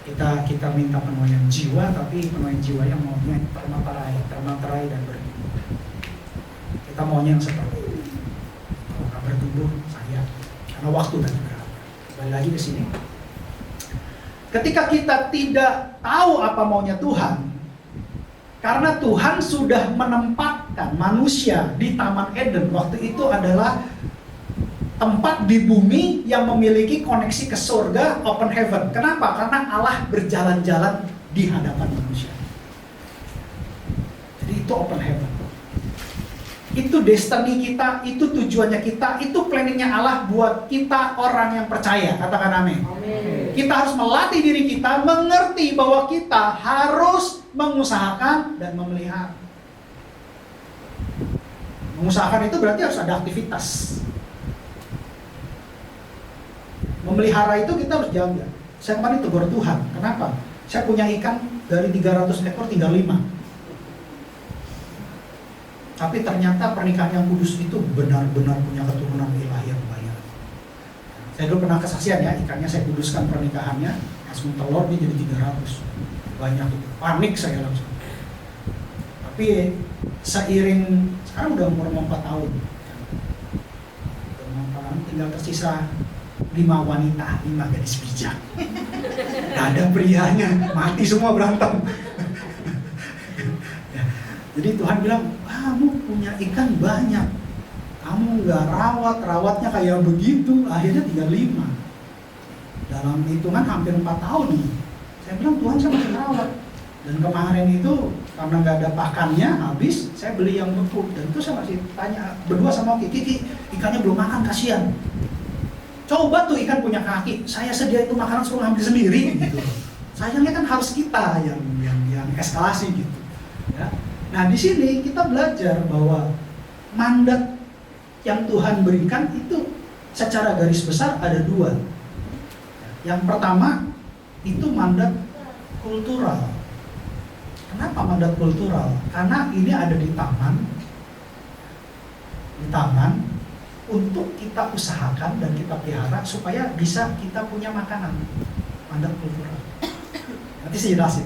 Kita minta penuaian jiwa, tapi penuaian jiwa yang maunya termaterai dan bertumbuh. Kita maunya yang seperti ini. Kalau nggak bertumbuh, saya karena waktu dan juga. Kembali lagi ke sini. Ketika kita tidak tahu apa maunya Tuhan, karena Tuhan sudah menempatkan manusia di Taman Eden, waktu itu adalah tempat di bumi yang memiliki koneksi ke surga, open heaven. Kenapa? Karena Allah berjalan-jalan di hadapan manusia. Jadi itu open heaven. Itu destiny kita, itu tujuannya kita, itu planningnya Allah buat kita orang yang percaya. Katakan amin. Kita harus melatih diri kita, mengerti bahwa kita harus mengusahakan dan memelihara. Mengusahakan itu berarti harus ada aktivitas. Memelihara itu kita harus jaga. Saya kemarin tegur Tuhan. Kenapa? Saya punya ikan dari 300 ekor tinggal 5. Tapi ternyata pernikahan yang kudus itu benar-benar punya keturunan ilahi yang banyak. Saya dulu pernah kesaksian ya, ikannya saya kuduskan pernikahannya, langsung telur dia jadi 300. Banyak itu. Panik saya langsung. Tapi seiring, sekarang udah umur 4 tahun. Tinggal tersisa 5 wanita, 5 gadis bijak. Gak ada prianya, mati semua berantem. Jadi Tuhan bilang, kamu punya ikan banyak, kamu gak rawatnya kayak begitu, akhirnya tinggal 5. Dalam hitungan hampir 4 tahun nih. Saya bilang, Tuhan saya masih rawat. Dan kemarin itu karena gak ada pakannya habis, saya beli yang beku. Dan itu saya masih tanya berdua sama Kiki, ikannya belum makan, kasihan. Coba tuh ikan punya kaki, saya sedia itu makanan suruh ambil sendiri gitu. Sayangnya kan harus kita yang eskalasi gitu. Ya. Nah di sini kita belajar bahwa mandat yang Tuhan berikan itu secara garis besar ada 2. Yang pertama itu mandat kultural. Kenapa mandat kultural? Karena ini ada di taman untuk kita usahakan dan kita pelihara supaya bisa kita punya makanan. Mandat kultural. Nanti saya jelasin.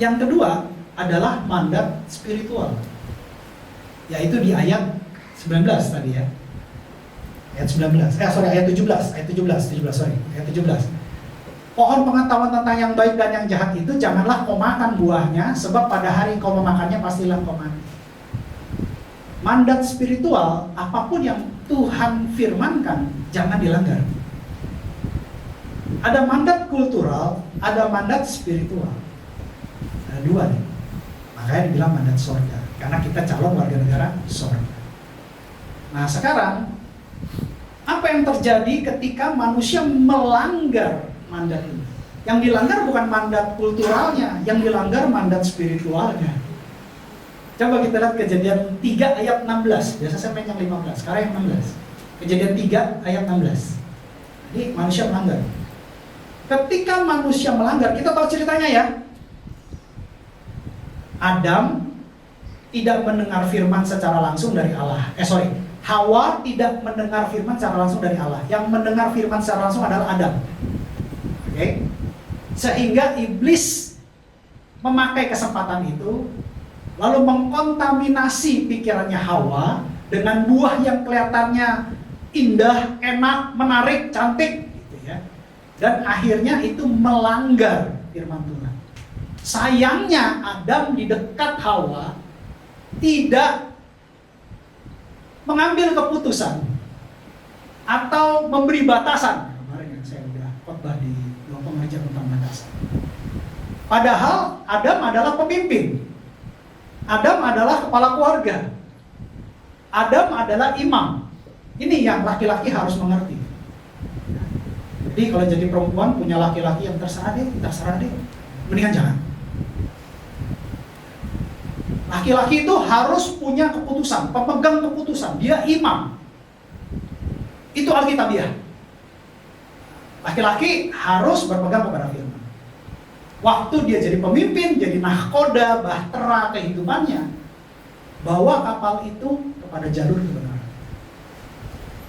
Yang kedua adalah mandat spiritual, yaitu di ayat 19 tadi ya. Ayat 17. Ayat 17. pohon pengetahuan tentang yang baik dan yang jahat itu janganlah kau makan buahnya, sebab pada hari kau memakannya pastilah kau mati. Mandat spiritual, apapun yang Tuhan firmankan, jangan dilanggar. Ada mandat kultural, ada mandat spiritual. Ada dua nih. Makanya dibilang mandat sorga, karena kita calon warga negara sorga. Nah sekarang, apa yang terjadi ketika manusia melanggar mandat ini? Yang dilanggar bukan mandat kulturalnya, yang dilanggar mandat spiritualnya. Coba kita lihat Kejadian 3 ayat 16. Biasa saya main yang 15, sekarang yang 16. Kejadian 3 ayat 16. Jadi manusia melanggar. Ketika manusia melanggar, kita tahu ceritanya ya. Adam tidak mendengar firman secara langsung dari Allah. Hawa tidak mendengar firman secara langsung dari Allah. Yang mendengar firman secara langsung adalah Adam. Oke? Sehingga iblis memakai kesempatan itu, lalu mengkontaminasi pikirannya Hawa dengan buah yang kelihatannya indah, enak, menarik, cantik, gitu ya. Dan akhirnya itu melanggar firman Tuhan. Sayangnya Adam di dekat Hawa tidak mengambil keputusan atau memberi batasan. Kemarin yang saya udah khotbah di ruang pengajar tentang batasan. Padahal Adam adalah pemimpin. Adam adalah kepala keluarga. Adam adalah imam. Ini yang laki-laki harus mengerti. Jadi kalau jadi perempuan punya laki-laki yang terserah deh, mendingan jangan. Laki-laki itu harus punya keputusan, pemegang keputusan. Dia imam. Itu alkitabiah. Laki-laki harus berpegang kepada firman. Waktu dia jadi pemimpin, jadi nahkoda, bahtera kehidupannya, bawa kapal itu kepada jalur kebenaran.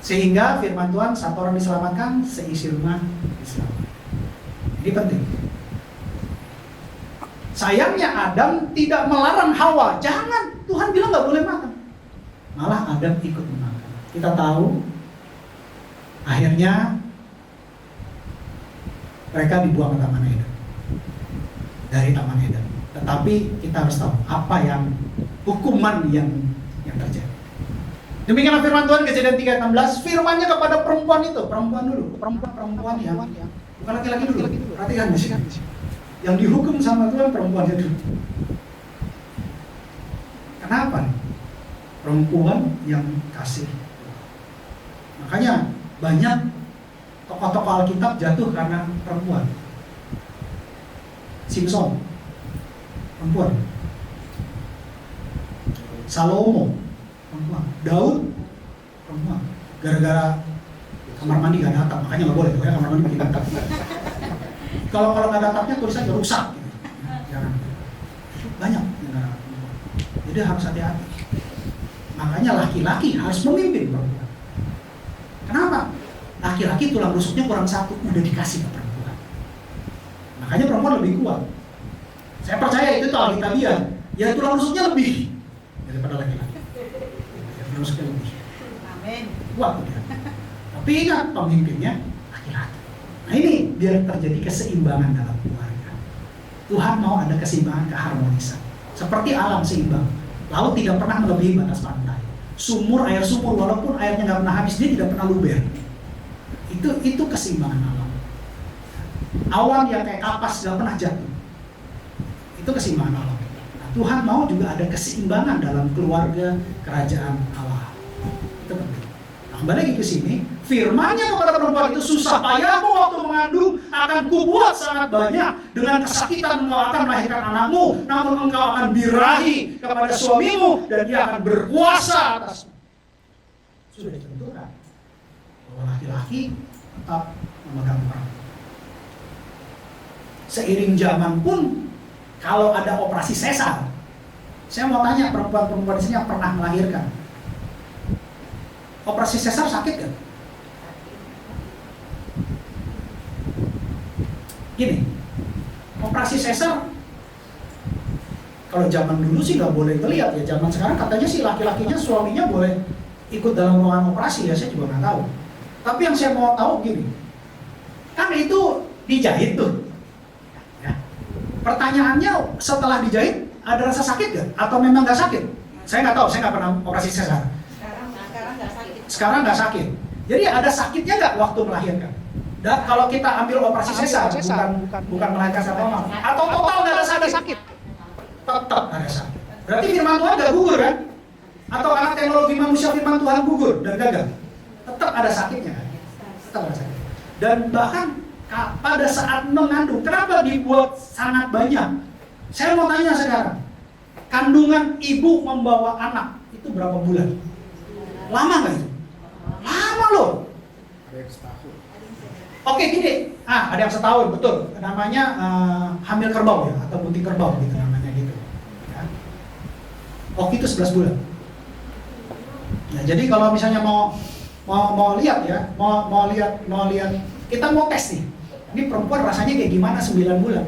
Sehingga firman Tuhan, satu orang diselamatkan, seisi rumah diselamatkan. Ini penting. Sayangnya Adam tidak melarang Hawa, jangan, Tuhan bilang gak boleh makan. Malah Adam ikut memakan. Kita tahu, akhirnya mereka dibuang ke Taman Eden. Dari Taman Eden. Tetapi kita harus tahu apa yang hukuman yang terjadi. Demikianlah firman Tuhan Kejadian 3:16. Firmannya kepada perempuan itu, perempuan yang bukan laki-laki dulu. Perhatikan di sini. Yang dihukum sama Tuhan perempuan itu. Kenapa? Perempuan yang kasih. Makanya banyak tokoh-tokoh Alkitab jatuh karena perempuan. Simpson, perempuan. Salomo, perempuan. Daud, perempuan. Gara-gara kamar mandi gak ada atap, makanya gak boleh tuh ya kamar mandi bikin atap. Kalau nggak ada atapnya tulisannya rusak. Gitu. Jangan. Banyak yang gak ada atap. Jadi harus hati-hati. Makanya laki-laki harus memimpin perempuan. Kenapa? Laki-laki tulang rusuknya kurang satu, udah dikasih ke perempuan. Makanya perempuan lebih kuat. Saya percaya itu tuh alkitabiah. Ya tulang rusuknya lebih daripada laki-laki. Tulang rusuknya lebih. Amin. Kuat dia. Tapi ingat pemimpinnya laki-laki. Nah ini biar terjadi keseimbangan dalam keluarga. Tuhan mau ada keseimbangan, keharmonisan. Seperti alam seimbang. Laut tidak pernah melebihi batas pantai. Air sumur walaupun airnya nggak pernah habis, dia tidak pernah luber. Itu keseimbangan alam. Awan yang kayak kapas nggak pernah jatuh. Itu keseimbangan alam. Nah, Tuhan mau juga ada keseimbangan dalam keluarga kerajaan Allah. Itu penting. Nah, kembali lagi ke sini, firman-Nya kepada perempuan itu, susah payahmu waktu mengandung akan kubuat sangat banyak, dengan kesakitan engkau akan melahirkan anakmu, namun engkau akan birahi kepada suamimu dan dia akan berkuasa atasmu. Sudah ditentukan bahwa laki-laki tetap memegang peran. Seiring zaman pun, kalau ada operasi sesar, saya mau tanya perempuan-perempuan di sini yang pernah melahirkan, operasi sesar sakit kan? Gini, operasi sesar kalau zaman dulu sih nggak boleh ngeliat ya. Zaman sekarang katanya sih laki-lakinya, suaminya boleh ikut dalam ruangan operasi ya. Saya juga nggak tahu. Tapi yang saya mau tahu gini, kan itu dijahit tuh. Ya. Pertanyaannya, setelah dijahit ada rasa sakit gak? Atau memang nggak sakit? Saya nggak tahu, saya nggak pernah operasi sesar. Sekarang nggak sakit. Jadi ada sakitnya nggak waktu melahirkan? Dan kalau kita ambil operasi sesar, bukan melahirkan sama mama, atau total nggak ada sakit, tetap ada sakit. Berarti firman Tuhan nggak gugur kan? Atau anak teknologi manusia firman Tuhan gugur dan gagal? Tetap ada sakitnya kan? Tetap ada sakit. Dan bahkan pada saat mengandung, kenapa dibuat sangat banyak? Saya mau tanya sekarang, kandungan ibu membawa anak itu berapa bulan? Lama nggak itu? Lama loh. Oke gini, ada yang setahun, betul. Namanya hamil kerbau ya, atau bunting kerbau gitu namanya gitu. Ya. Oke itu 11 bulan. Nah, jadi kalau misalnya mau lihat ya, mau lihat, kita mau tes nih. Ini perempuan rasanya kayak gimana 9 bulan.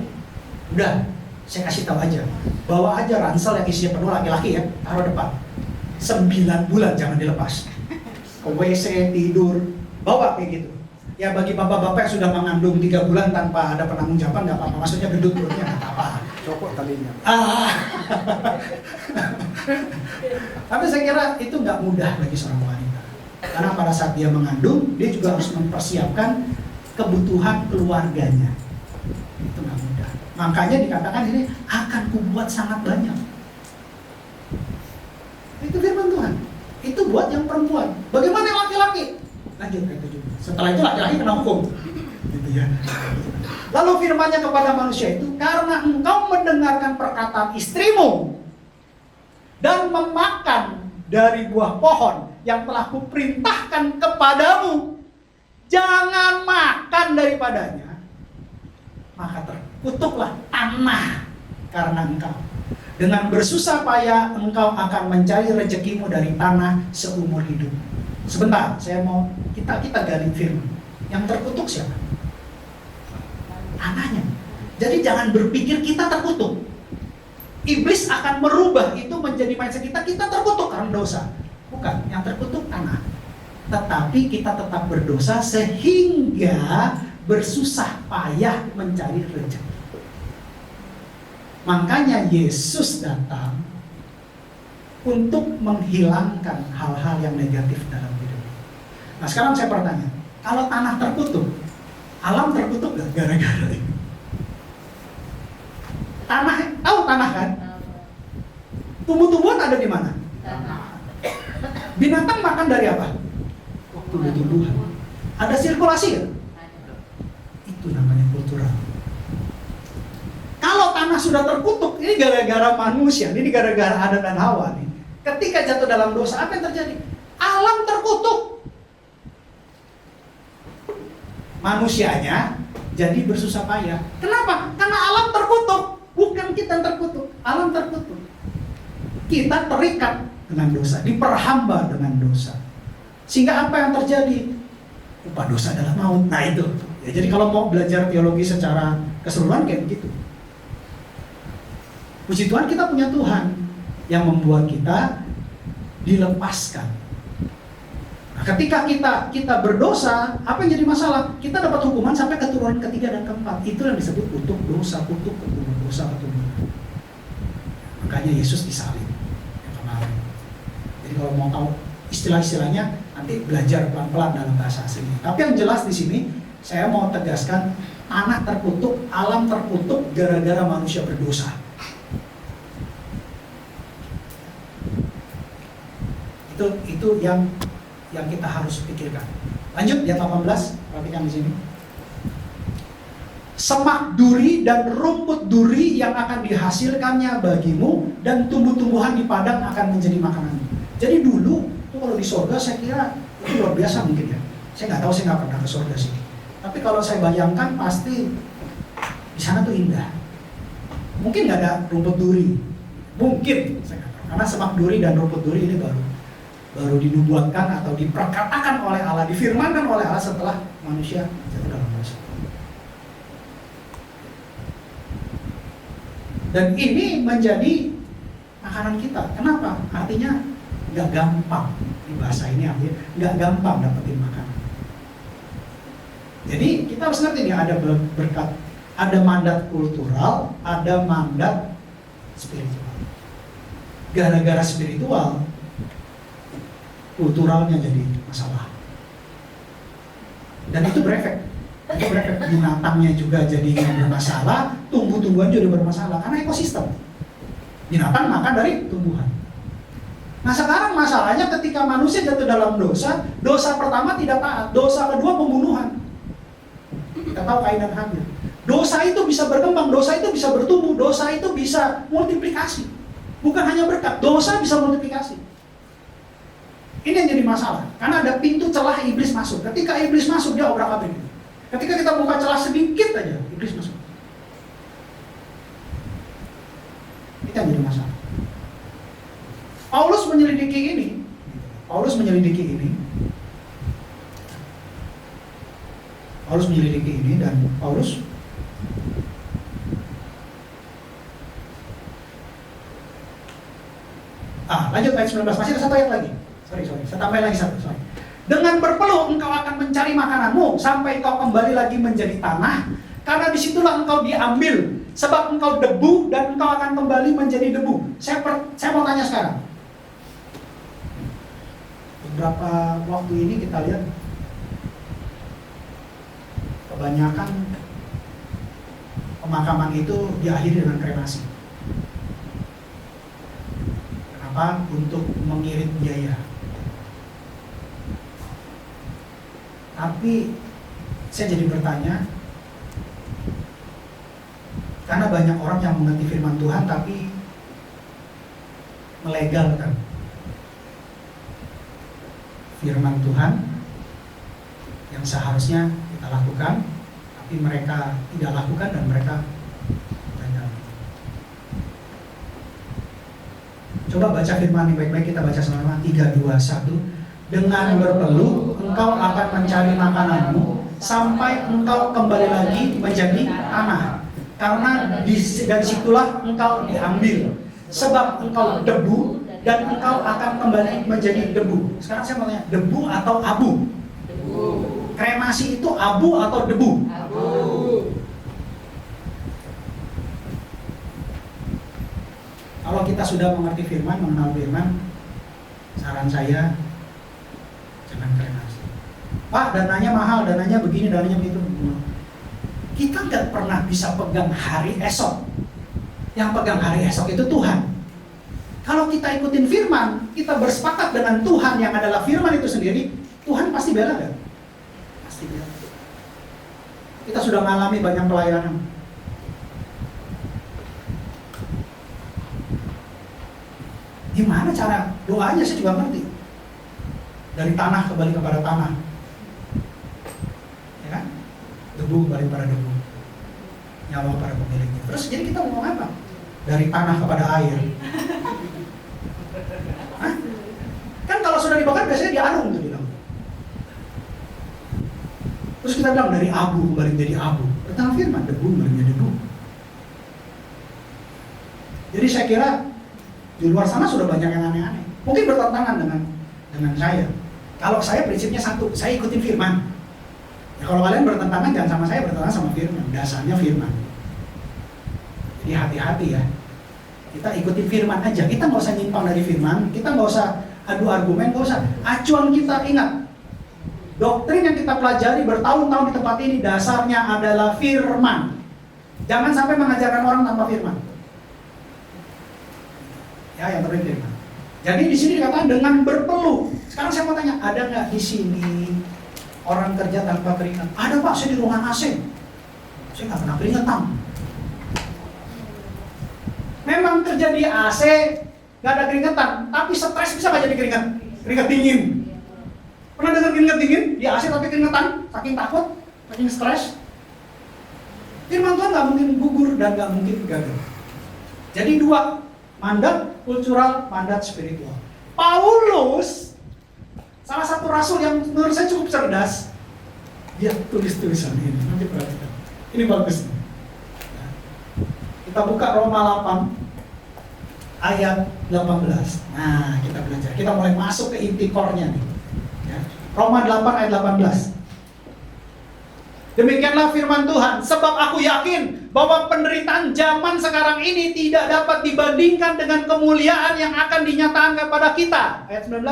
Udah, saya kasih tahu aja. Bawa aja ransel yang isinya penuh laki-laki ya, taruh depan. 9 bulan jangan dilepas. Ke WC, tidur, bawa kayak gitu. Ya bagi bapak-bapak yang sudah mengandung 3 bulan tanpa ada penanggung jawab nggak apa-apa, maksudnya gendut perutnya nggak apa-apa. Copot talinya. Tapi saya kira itu nggak mudah bagi seorang wanita. Karena pada saat dia mengandung, dia juga harus mempersiapkan kebutuhan keluarganya. Itu nggak mudah. Makanya dikatakan ini akan kubuat sangat banyak. Itu firman Tuhan. Itu buat yang perempuan. Bagaimana yang laki-laki? Lanjut ke 7. Setelah itu laki-laki kena hukum. Gitu ya. Lalu firman-Nya kepada manusia itu, karena engkau mendengarkan perkataan istrimu dan memakan dari buah pohon yang telah kuperintahkan kepadamu, jangan makan daripadanya, maka terkutuklah tanah karena engkau. Dengan bersusah payah engkau akan mencari rezekimu dari tanah seumur hidup. Sebentar, saya mau kita gali firman. Yang terkutuk siapa? Tanahnya. Jadi jangan berpikir kita terkutuk. Iblis akan merubah itu menjadi mindset kita terkutuk karena dosa. Bukan, yang terkutuk tanah. Tetapi kita tetap berdosa sehingga bersusah payah mencari rezeki. Makanya Yesus datang untuk menghilangkan hal-hal yang negatif dalam hidup. Nah sekarang saya bertanya, kalau tanah terkutuk, alam terkutuk gak gara-gara ini? Tanah, tahu tanah kan? Tumbuh-tumbuhan ada di mana? Binatang makan dari apa? Tumbuh-tumbuhan. Ada sirkulasi gak? Itu namanya kultural. Kalau tanah sudah terkutuk, ini gara-gara manusia, ini gara-gara Adam dan Hawa nih. Ketika jatuh dalam dosa, apa yang terjadi? Alam terkutuk. Manusianya jadi bersusah payah. Kenapa? Karena alam terkutuk. Bukan kita yang terkutuk, alam terkutuk. Kita terikat dengan dosa, diperhamba dengan dosa. Sehingga apa yang terjadi? Upah dosa adalah maut. Nah itu. Ya, jadi kalau mau belajar teologi secara keseluruhan kayak begitu. Puji Tuhan kita punya Tuhan yang membuat kita dilepaskan. Nah, ketika kita berdosa, apa yang jadi masalah? Kita dapat hukuman sampai keturunan ketiga dan keempat. Itu yang disebut kutuk dosa, kutuk keturunan dosa, keturunan. Makanya Yesus disalib yang kemarin. Jadi kalau mau tahu istilah-istilahnya, nanti belajar pelan-pelan dalam bahasa aslinya. Tapi yang jelas di sini, saya mau tegaskan, tanah terkutuk, alam terkutuk gara-gara manusia berdosa. Itu yang kita harus pikirkan. Lanjut ayat 18, perhatikan di sini. Semak duri dan rumput duri yang akan dihasilkannya bagimu, dan tumbuh-tumbuhan di padang akan menjadi makananmu. Jadi dulu itu kalau di surga saya kira itu luar biasa mungkin ya. Saya nggak tahu, saya nggak pernah ke surga sih. Tapi kalau saya bayangkan pasti di sana tuh indah. Mungkin nggak ada rumput duri, mungkin saya nggak tahu. Karena semak duri dan rumput duri ini baru dinubuatkan atau diperkatakan oleh Allah, difirmankan oleh Allah setelah manusia jatuh dalam dosa. Dan ini menjadi makanan kita. Kenapa? Artinya nggak gampang. Di bahasa ini artinya nggak gampang dapetin makanan. Jadi kita harus ngerti nih, ada berkat, ada mandat kultural, ada mandat spiritual. Gara-gara spiritual, kulturalnya jadi masalah. Dan itu berefek. Binatangnya juga jadinya bermasalah, tumbuh-tumbuhan juga bermasalah karena ekosistem. Binatang makan dari tumbuhan. Nah sekarang masalahnya ketika manusia jatuh dalam dosa, dosa pertama tidak taat, dosa kedua pembunuhan. Kita tahu Kain dan Habil. Dosa itu bisa berkembang, dosa itu bisa bertumbuh, dosa itu bisa multiplikasi. Bukan hanya berkat, dosa bisa multiplikasi. Ini yang jadi masalah, karena ada pintu celah iblis masuk. Ketika iblis masuk, dia obrak-abrik. Ketika kita buka celah sedikit aja, iblis masuk. Itu yang jadi masalah. Paulus menyelidiki ini. Paulus menyelidiki ini dan Paulus lanjut ayat 19, masih ada satu ayat lagi. Sorry, saya tambahin lagi satu. Dengan berpeluh engkau akan mencari makananmu sampai kau kembali lagi menjadi tanah, karena disitulah engkau diambil, sebab engkau debu dan engkau akan kembali menjadi debu. Saya mau tanya sekarang. Beberapa waktu ini kita lihat kebanyakan pemakaman itu diakhiri dengan kremasi. Kenapa? Untuk mengirit biaya. Tapi saya jadi bertanya, karena banyak orang yang mengerti firman Tuhan tapi melegalkan firman Tuhan yang seharusnya kita lakukan, tapi mereka tidak lakukan dan mereka legal. Coba baca firman yang baik-baik, kita baca sama-sama. 3, 2, 1. Dengan berpeluh engkau akan mencari makananmu sampai engkau kembali lagi menjadi tanah, karena dari situlah engkau diambil, sebab engkau debu dan engkau akan kembali menjadi debu. Sekarang saya mau tanya, debu atau abu? Debu. Kremasi itu abu atau debu? Abu. Kalau kita sudah mengerti firman, mengenal firman, saran saya jangan kremasi. Pak, dananya mahal, dananya begini, dananya begitu. Kita nggak pernah bisa pegang hari esok. Yang pegang hari esok itu Tuhan. Kalau kita ikutin firman, kita bersepakat dengan Tuhan yang adalah firman itu sendiri, Tuhan pasti bela kan? Pasti bela. Kita sudah mengalami banyak pelayanan. Gimana cara doanya saya juga ngerti. Dari tanah kembali kepada tanah, ya kan? Debu kembali pada debu, nyawa pada pemiliknya. Terus jadi kita ngomong apa? Dari tanah kepada air. Hah? Kan kalau sudah dibakar biasanya diarung tuh bilang. Terus kita bilang dari abu kembali menjadi abu. Tentang firman, debu kembali menjadi debu. Jadi saya kira di luar sana sudah banyak yang aneh-aneh. Mungkin bertentangan dengan saya. Kalau saya prinsipnya satu, saya ikutin firman. Ya, kalau kalian bertentangan jangan sama saya, bertentangan sama firman. Dasarnya firman. Jadi hati-hati ya. Kita ikutin firman aja. Kita nggak usah nyimpang dari firman. Kita nggak usah adu argumen, nggak usah. Acuan kita ingat. Doktrin yang kita pelajari bertahun-tahun di tempat ini dasarnya adalah firman. Jangan sampai mengajarkan orang tanpa firman. Ya, yang terbaik firman. Jadi di sini dikatakan dengan berpeluh. Sekarang saya mau tanya, ada nggak di sini orang kerja tanpa keringat? Ada Pak, saya di ruangan AC. Saya nggak pernah keringetan. Memang kerja di AC nggak ada keringetan, tapi stres bisa nggak jadi keringat dingin. Pernah dengar keringat dingin di AC tapi keringetan? Saking takut, saking stres. Firman Tuhan nggak mungkin gugur dan nggak mungkin gagal. Jadi dua, mandat kultural, mandat spiritual. Paulus, salah satu rasul yang menurut saya cukup cerdas, dia tulis tulisan ini. Nanti perhatikan. Ini bagus. Kita buka Roma 8 ayat 18. Nah, kita belajar. Kita mulai masuk ke inti core-nya nih. Ya. Roma 8 ayat 18. Demikianlah firman Tuhan, sebab aku yakin bahwa penderitaan zaman sekarang ini tidak dapat dibandingkan dengan kemuliaan yang akan dinyatakan kepada kita. Ayat 19.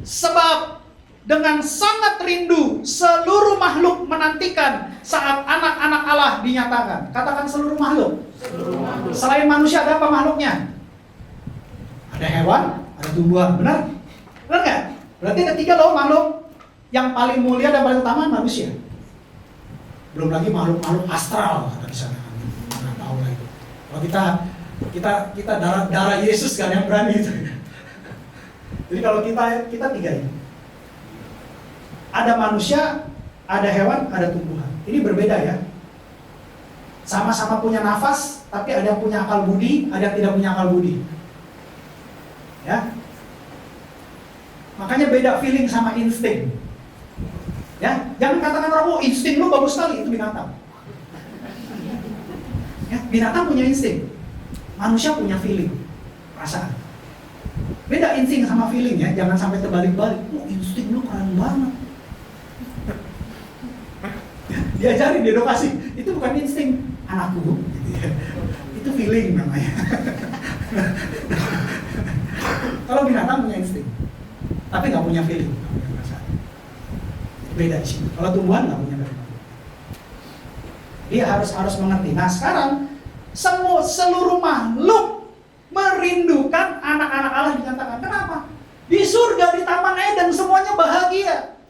Sebab dengan sangat rindu seluruh makhluk menantikan saat anak-anak Allah dinyatakan. Katakan seluruh makhluk. Selain manusia ada apa makhluknya? Ada hewan, ada tumbuhan, benar? Benar nggak? Berarti ada 3 loh makhluk yang paling mulia dan paling utama manusia. Belum lagi makhluk-makhluk astral kata di sana. Nggak tahu lah itu. Kalau kita darah Yesus kan yang berani itu. Jadi kalau kita 3 ini. Ada manusia, ada hewan, ada tumbuhan. Ini berbeda ya. Sama-sama punya nafas, tapi ada yang punya akal budi, ada yang tidak punya akal budi. Ya. Makanya beda feeling sama insting. Ya, jangan katakan orang, oh insting lu bagus sekali, itu binatang. Ya, binatang punya insting. Manusia punya feeling, perasaan. Beda insting sama feeling ya, jangan sampai terbalik-balik. Oh insting lu keren banget. Diajarin, diedukasi. Itu bukan insting anakku, gitu ya. Itu feeling namanya. Kalau binatang punya insting, tapi nggak punya feeling, nggak punya perasaan. Beda di sini. Kalau tumbuhan nggak punya perasaan. Dia harus mengerti. Nah sekarang seluruh makhluk merindukan anak-anak Allah dinyatakan. Kenapa? Di surga, di Taman Eden semuanya bahagia.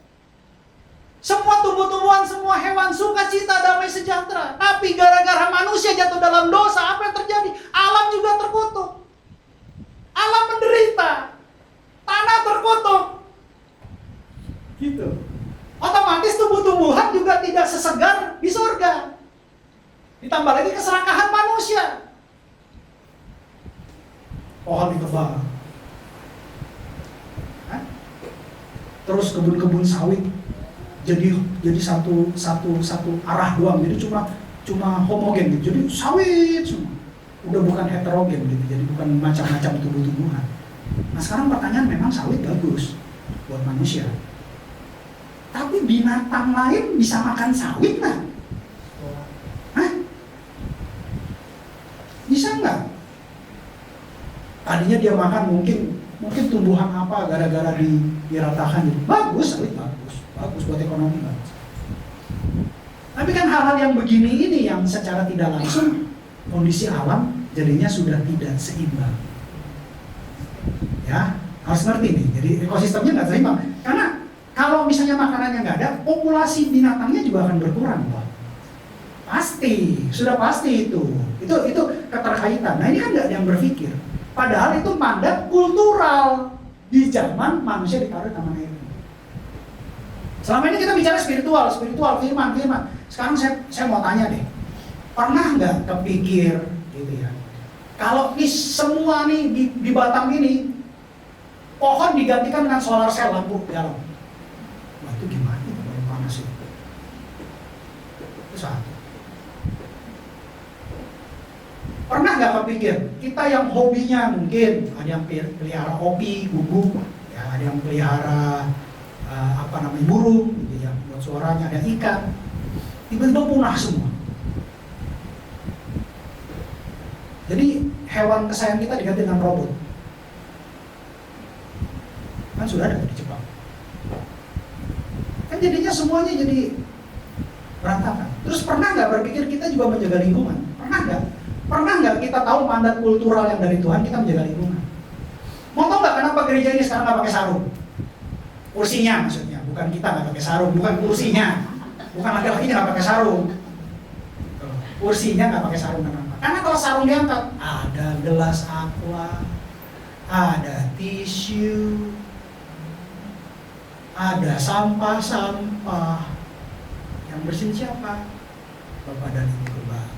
Semua tumbuh-tumbuhan, semua hewan sukacita, damai sejahtera. Tapi gara-gara manusia jatuh dalam dosa, apa yang terjadi? Alam juga terkutuk. Alam menderita. Tanah terkutuk. Gitu. Otomatis tumbuh-tumbuhan juga tidak sesegar di surga. Ditambah lagi keserakahan manusia. Pohon ditebang. Terus kebun-kebun sawit jadi satu arah doang, jadi cuma homogen gitu, jadi sawit semua, udah bukan heterogen gitu, jadi bukan macam-macam tumbuh-tumbuhan. Nah sekarang pertanyaan, memang sawit bagus buat manusia, tapi binatang lain bisa makan sawit nggak? Hah? Bisa nggak? Tadinya dia makan mungkin tumbuhan apa gara-gara diratakan gitu, bagus sawit bagus buat ekonomi bagus. Tapi kan hal-hal yang begini ini yang secara tidak langsung kondisi alam jadinya sudah tidak seimbang. Ya, harus ngerti nih. Jadi ekosistemnya nggak seimbang. Karena kalau misalnya makanannya nggak ada, populasi binatangnya juga akan berkurang, Pak. Pasti, sudah pasti itu. Itu keterkaitan. Nah ini kan nggak ada yang berpikir. Padahal itu mandat kultural di zaman manusia ditaruh Taman Eden. Selama ini kita bicara spiritual, firman. Sekarang saya mau tanya deh, pernah nggak kepikir gitu ya? Kalau ini semua nih di Batam ini, pohon digantikan dengan solar cell lampu jalan. Wah itu gimana itu kalau panas itu? Itu satu. Pernah nggak kepikir, kita yang hobinya mungkin ada yang pelihara opi, guguk, ya, ada yang pelihara burung, gitu ya, buat suaranya, ada ikan, tiba-tiba punah semua. Jadi hewan kesayangan kita diganti dengan robot. Kan sudah ada di Jepang. Kan jadinya semuanya jadi berantakan. Terus pernah nggak berpikir kita juga menjaga lingkungan? Pernah nggak kita tahu mandat kultural yang dari Tuhan, kita menjaga lingkungan? Mau tahu nggak kenapa gereja ini sekarang nggak pakai sarung? Kursinya maksudnya, bukan kita nggak pakai sarung, bukan kursinya, bukan laki-lakinya nggak pakai sarung, kursinya nggak pakai sarung. Kenapa? Karena kalau sarung diangkat, ada gelas aqua, ada tisu, ada sampah-sampah. Yang bersihin siapa? Bapak dan Ibu Kebanggaan.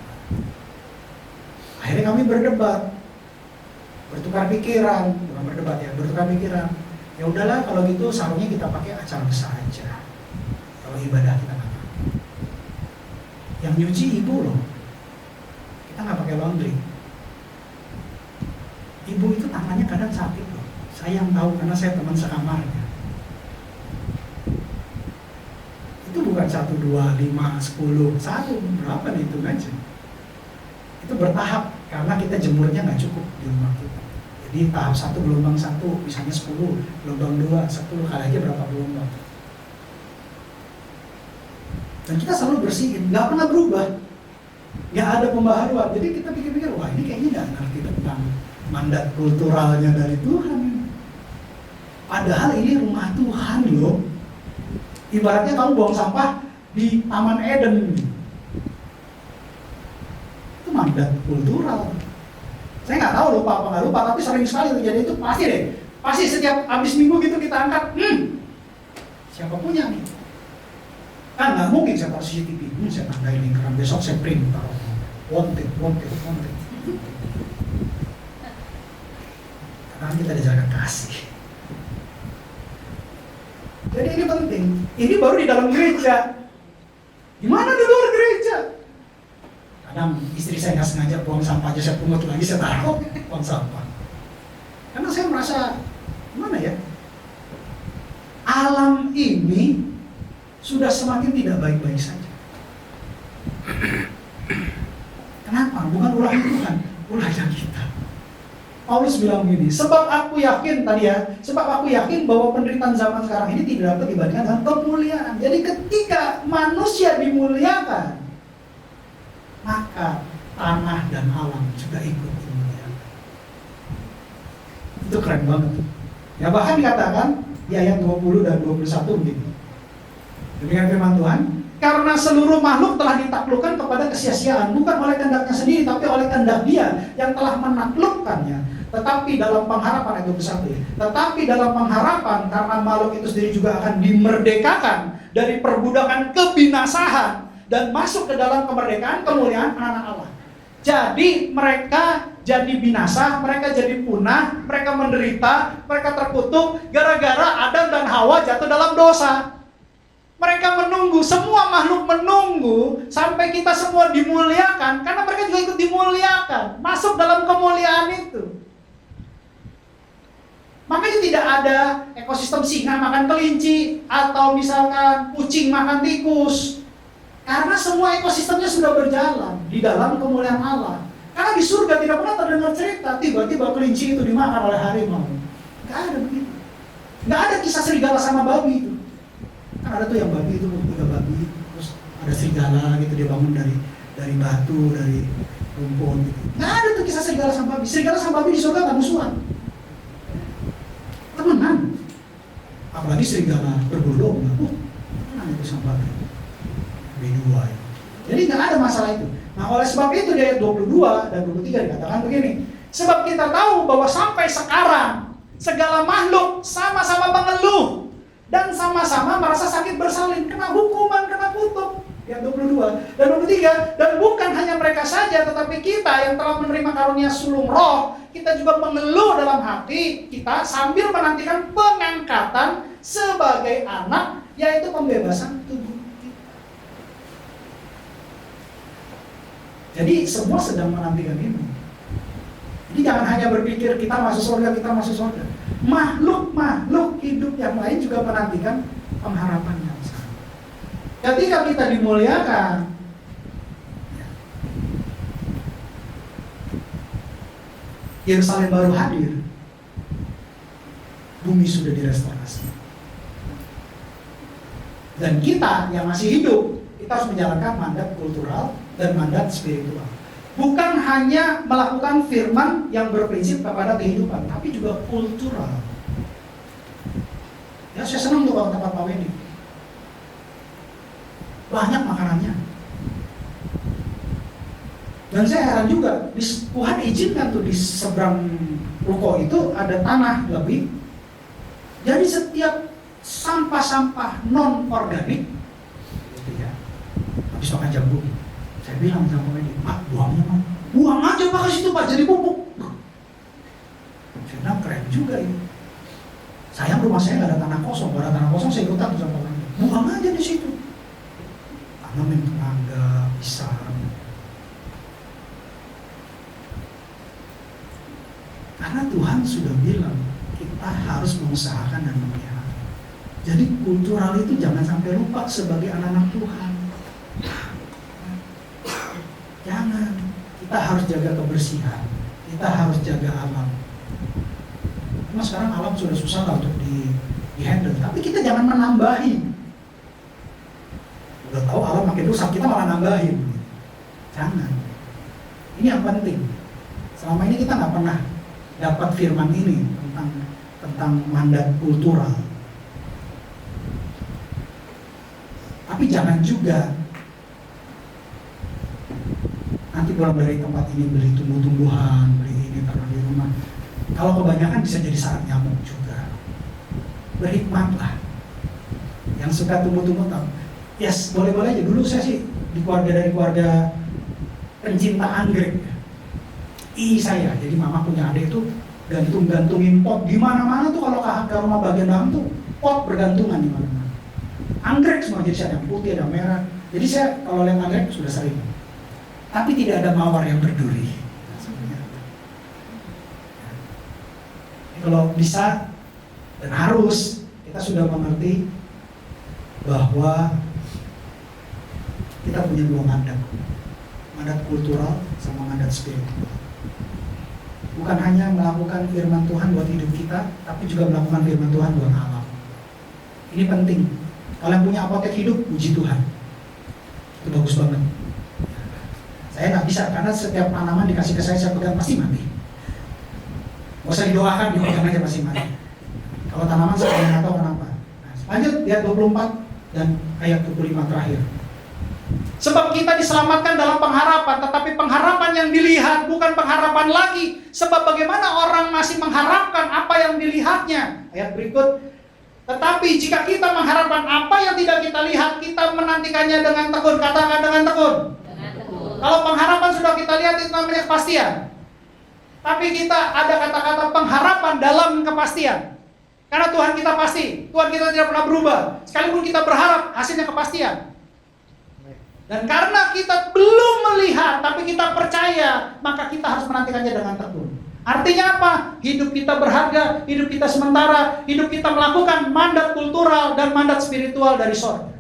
Akhirnya kami berdebat, bertukar pikiran, bukan berdebat ya, bertukar pikiran. Ya udahlah kalau gitu sarungnya kita pakai acara besar aja. Kalau ibadah kita nggak pakai. Yang nyuci ibu loh. Kita nggak pakai laundry. Ibu itu tangannya kadang sakit loh. Saya yang tahu karena saya teman sekamarnya. Itu bukan bukan 1, 2, 5, 10, 1, berapa nih, hitung aja. Itu bertahap, karena kita jemurnya nggak cukup di rumah kita. Jadi tahap 1, gelombang 1, misalnya 10, gelombang 2, 10, kali aja berapa gelombang. Dan kita selalu bersihin, nggak pernah berubah. Nggak ada pembaharuan. Jadi kita pikir-pikir, wah ini kayaknya nggak ngerti tentang mandat kulturalnya dari Tuhan. Padahal ini rumah Tuhan loh. Ibaratnya kamu buang sampah di Taman Eden. Itu mandat kultural. Saya nggak tahu lupa apa nggak lupa, tapi sering sekali terjadi itu pasti deh. Pasti setiap habis minggu gitu kita angkat, siapa punya nih? Kan nggak mungkin saya taruh CCTV, saya tandain lingkaran, besok saya print taruh wanted. Karena kita diajarkan kasih. Jadi ini penting. Ini baru di dalam gereja. Gimana di luar gereja? Kadang istri saya nggak sengaja buang sampah aja, saya pungut lagi, saya taruh buang sampah. Karena saya merasa, gimana ya? Alam ini sudah semakin tidak baik-baik saja. Kenapa? Bukan ulahnya Tuhan, ulahnya kita. Paulus bilang gini, sebab aku yakin bahwa penderitaan zaman sekarang ini tidak dapat dibandingkan dengan kemuliaan. Jadi ketika manusia dimuliakan, maka tanah dan alam juga ikut dimuliakan. Itu keren banget. Ya bahkan dikatakan di ayat 20 dan 21 begini. Demikian firman Tuhan, karena seluruh makhluk telah ditaklukkan kepada kesia-siaan, bukan oleh kehendaknya sendiri, tapi oleh kehendak Dia yang telah menaklukkannya. Tetapi dalam pengharapan, ayat 21, tetapi dalam pengharapan karena makhluk itu sendiri juga akan dimerdekakan dari perbudakan kebinasaan dan masuk ke dalam kemerdekaan kemuliaan anak Allah. Jadi mereka jadi binasa, mereka jadi punah, mereka menderita, mereka terkutuk gara-gara Adam dan Hawa jatuh dalam dosa. Mereka menunggu, semua makhluk menunggu sampai kita semua dimuliakan, karena mereka juga ikut dimuliakan, masuk dalam kemuliaan itu. Makanya tidak ada ekosistem singa makan kelinci, atau misalkan kucing makan tikus. Karena semua ekosistemnya sudah berjalan di dalam kemuliaan Allah. Karena di surga tidak pernah terdengar cerita tiba-tiba kelinci itu dimakan oleh harimau. Nggak ada begitu. Nggak ada kisah serigala sama babi itu. Kan ada tuh yang babi itu, 3 babi, terus ada serigala gitu, dia bangun dari batu, dari rumput gitu. Nggak ada tuh kisah serigala sama babi. Serigala sama babi di surga nggak musuhan, temenan. Apalagi serigala berbulu, temenan itu sama babi. B2 ya. Jadi nggak ada masalah itu. Nah oleh sebab itu di ayat 22 dan 23 dikatakan begini, sebab kita tahu bahwa sampai sekarang segala makhluk sama-sama mengeluh dan sama-sama merasa sakit bersalin, kena hukuman, kena kutuk. Ayat 22 dan 23, dan bukan hanya mereka saja, tetapi kita yang telah menerima karunia sulung roh, kita juga mengeluh dalam hati kita sambil menantikan pengangkatan sebagai anak, yaitu pembebasan tubuh. Jadi semua sedang menantikan ini. Jadi jangan hanya berpikir kita masuk surga, kita masuk surga. Makhluk hidup yang lain juga menantikan pengharapan yang sama. Ketika kita dimuliakan, Yerusalem baru hadir, bumi sudah direstorasi. Dan kita yang masih hidup, kita harus menjalankan mandat kultural dan mandat spiritual. Bukan hanya melakukan firman yang berprinsip kepada kehidupan, tapi juga kultural. Ya, saya senang tuh kalau tempat Pak Wendy. Banyak makanannya. Dan saya heran juga, Tuhan izinkan tuh di seberang ruko itu ada tanah lebih. Jadi setiap sampah-sampah non-organik, gitu ya, habis makan jambu, saya bilang sama Pak Wendy, Pak, buangnya Pak, buang aja Pak ke situ Pak, jadi pupuk. Saya bilang keren juga ini. Sayang rumah saya nggak ada tanah kosong, saya ikutan sama Pak Wendy, buang aja di situ. Tanamin mangga, pisang. Karena Tuhan sudah bilang kita harus mengusahakan dan memelihara. Jadi kultural itu jangan sampai lupa sebagai anak-anak Tuhan. Jangan. Kita harus jaga kebersihan. Kita harus jaga alam. Karena sekarang alam sudah susah lah untuk di-handle. Tapi kita jangan menambahi. Udah tahu alam makin rusak, kita malah nambahin. Jangan. Ini yang penting. Selama ini kita nggak pernah dapat firman ini tentang mandat kultural. Tapi jangan juga nanti pulang dari tempat ini beli tumbuh-tumbuhan, beli ini taruh di rumah. Kalau kebanyakan bisa jadi sarang nyamuk juga. Berhikmatlah. Yang suka tumbuh-tumbuh, yes, boleh-boleh aja. Dulu saya sih dari keluarga pencinta anggrek. Saya, jadi mama punya adik itu gantung-gantungin pot di mana-mana tuh. Kalau ke rumah bagian dalam tuh pot bergantungan di mana-mana. Anggrek semua, jadi ada yang putih, ada yang merah. Jadi saya kalau lihat anggrek sudah sering. Tapi tidak ada mawar yang berduri. Kalau bisa dan harus, kita sudah mengerti bahwa kita punya dua mandat. Mandat kultural sama mandat spiritual. Bukan hanya melakukan firman Tuhan buat hidup kita, tapi juga melakukan firman Tuhan buat alam. Ini penting. Kalau yang punya apotek hidup, puji Tuhan. Itu bagus banget. Saya nggak bisa, karena setiap tanaman dikasih ke saya pegang pasti mati. Nggak usah didoakan, dipegang aja pasti mati. Kalau tanaman saya nggak tahu kenapa. Nah, lanjut, lihat 24 dan ayat 25 terakhir. Sebab kita diselamatkan dalam pengharapan, tetapi pengharapan yang dilihat bukan pengharapan lagi. Sebab bagaimana orang masih mengharapkan apa yang dilihatnya. Ayat berikut. Tetapi jika kita mengharapkan apa yang tidak kita lihat, kita menantikannya dengan tekun. Katakan dengan tekun. Kalau pengharapan sudah kita lihat, itu namanya kepastian. Tapi kita ada kata-kata pengharapan dalam kepastian. Karena Tuhan kita pasti. Tuhan kita tidak pernah berubah. Sekalipun kita berharap, hasilnya kepastian. Dan karena kita belum melihat, tapi kita percaya, maka kita harus menantikannya dengan tekun. Artinya apa? Hidup kita berharga, hidup kita sementara, hidup kita melakukan mandat kultural dan mandat spiritual dari sorga.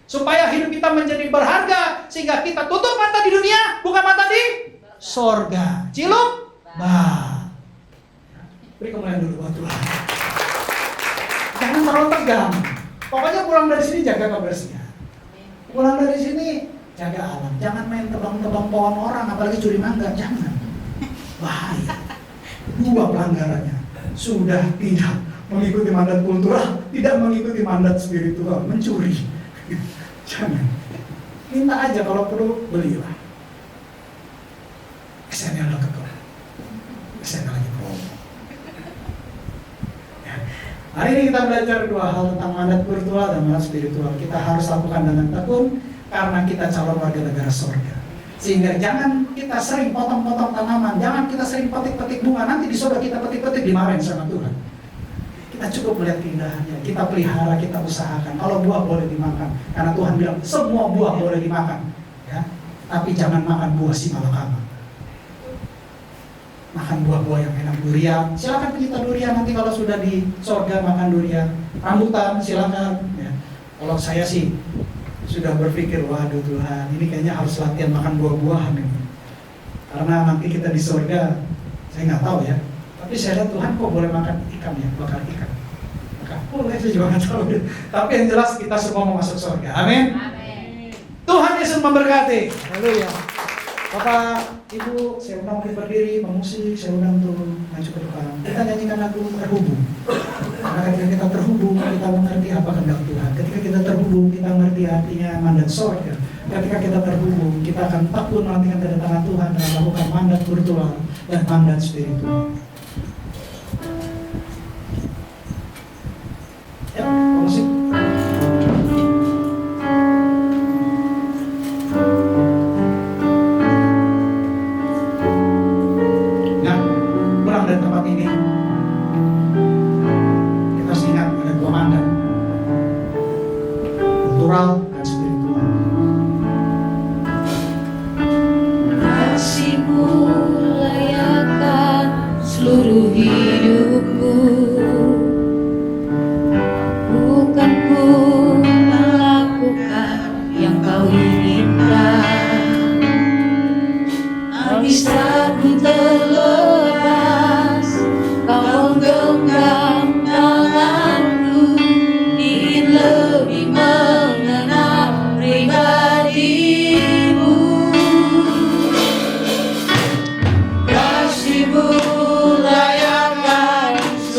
Supaya hidup kita menjadi berharga, sehingga kita tutup mata di dunia, buka mata di sorga. Ciluk, bah. Beri kemuliaan dulu buat Tuhan. Jangan terlalu tegang. Pokoknya pulang dari sini jaga kebersihan. Pulang dari sini jaga alam. Jangan main tebang-tebang pohon orang, apalagi curi mangga. Jangan. Bahaya. Dua pelanggarannya. Sudah tidak mengikuti mandat kultural, tidak mengikuti mandat spiritual, mencuri. Jangan. Minta aja, kalau perlu belilah. Kesannya udah kekal. Kesannya lagi promo. Ya. Hari ini kita belajar dua hal tentang mandat kultural dan mandat spiritual. Kita harus lakukan dengan tekun karena kita calon warga negara surga. Sehingga jangan kita sering potong-potong tanaman, jangan kita sering petik-petik bunga. Nanti di surga kita petik-petik dimarahin sama Tuhan. Kita cukup melihat keindahannya, kita pelihara, kita usahakan. Kalau buah boleh dimakan, karena Tuhan bilang semua buah boleh dimakan, ya. Tapi jangan makan buah si malakama. Makan buah-buah yang enak, durian. Silakan penyita durian, nanti kalau sudah di surga makan durian. Rambutan silakan. Ya. Kalau saya sih sudah berpikir, waduh Tuhan, ini kayaknya harus latihan makan buah-buahan ini. Karena nanti kita di surga, saya nggak tahu ya. Tapi saya lihat Tuhan kok boleh makan ikan ya, bakar ikan. Boleh, saya juga nggak tahu. Tapi yang jelas kita semua mau masuk surga. Amin. Tuhan Yesus memberkati. Haleluya. Bapak, Ibu, saya undang untuk berdiri, pemusik, saya undang untuk maju ke depan. Kita nyanyikan lagu terhubung. Karena ketika kita terhubung, kita mengerti apa kehendak Tuhan. Ketika kita terhubung, kita mengerti artinya mandat surga. Ketika kita terhubung, kita akan takut menantikan kedatangan Tuhan dan melakukan mandat kultural dan mandat spiritual. Ya, pemusik. Dari tempat ini kita harus ingat ada dua mandat, kultural dan spiritual. Kasih-Mu layakkan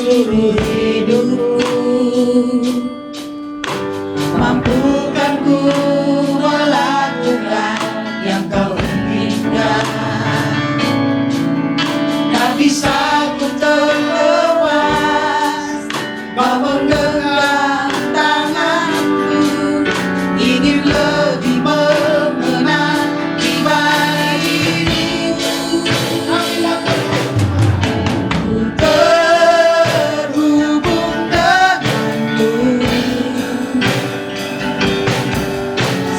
seluruh hidupku. Mampukan ku melakukan yang kau inginkan. Tak bisa ku terlepas, kau menggenggam tanganku, ingin lebih mengenal pribadi dirimu. Ku terhubung denganmu,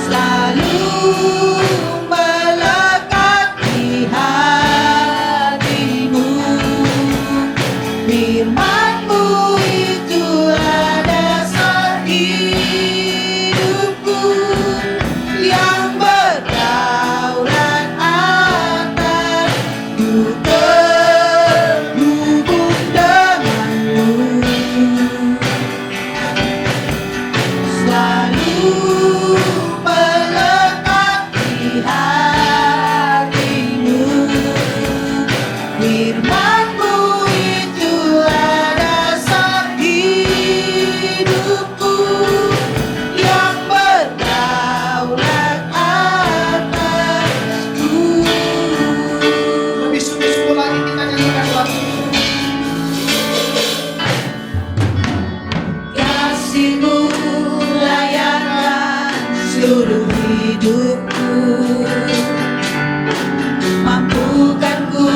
selalu melekat di hatimu. Firman-Mu itulah dasar hidupku, yang berdaulat atas. Ku terhubung denganmu, selalu melekat di hatimu. Firman-Mu itulah dasar hidupku, yang berdaulat atasku. Lebih sungguh-sungguh lagi kita nyanyikan lagu ini. Kasih-Mu layakkan seluruh hidupku. Mampukan ku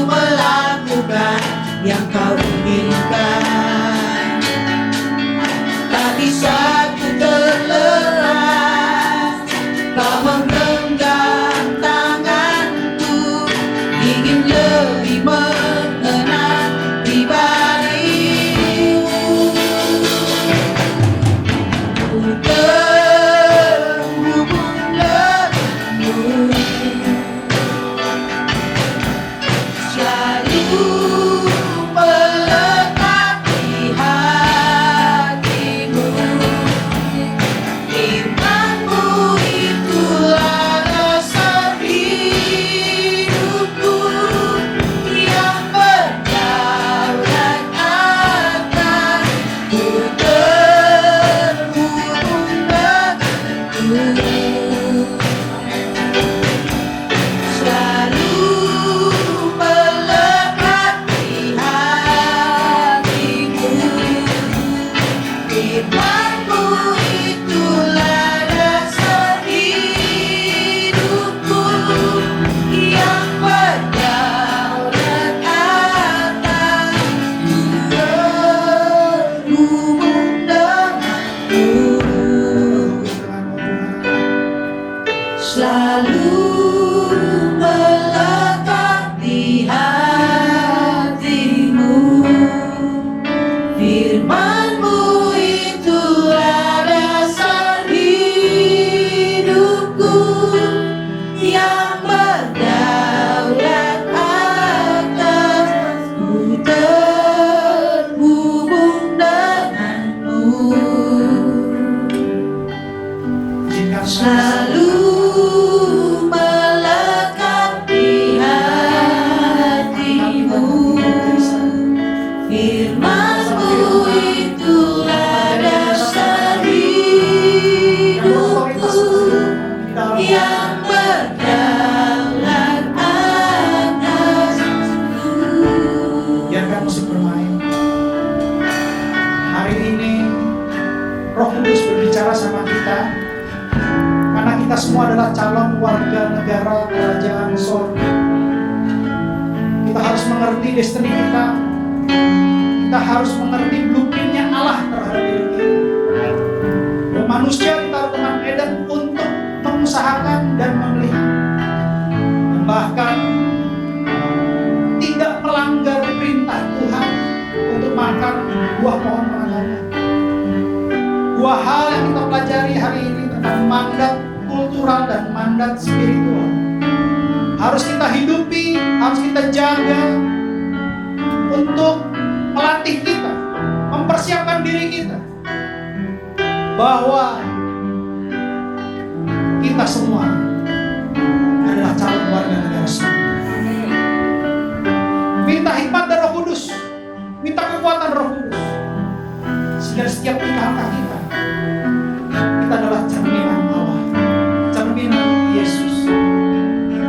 melakukan yang kau inginkan. Tak bisa ku terlepas, kau menggenggam tanganku, ingin lebih mengenal pribadi-Mu. Ku terhubung denganmu, selalu melekat di hatimu. Firman-Mu itulah dasar hidupku, yang berdaulat atas. Ku terhubung denganmu, selalu melekat di hatimu. Firman-Mu itulah dasar hidupku, yang berdaulat atas. Terhubung denganmu, selalu melekat di hatimu. Firman-Mu itulah dasar hidupku, yang berdaulat atas. Ku terhubung denganmu, Jika selalu melekat di hatimu. Firman-Mu itulah dasar hidupku, yang berdaulat atasku. biarkan musik bermain. Hari ini Roh Kudus berbicara sama kita, karena kita semua adalah calon warga negara kerajaan sorga. Kita harus mengerti destiny kita. Kita harus mengerti blueprintnya Allah terhadap diri kita. Dan manusia ditaruh dengan Eden untuk mengusahakan dan melihara, dan bahkan tidak melanggar perintah Tuhan untuk makan buah pohon pengetahuan. Dua hal yang kita pelajari hari ini tentang mandat kultural dan mandat spiritual harus kita hidupi, harus kita jaga untuk melatih kita, mempersiapkan diri kita bahwa kita semua adalah calon warga negara surga. Minta hikmat dari Roh Kudus, minta kekuatan Roh Kudus. Sehingga setiap langkah kita adalah cerminan Allah, cerminan Yesus.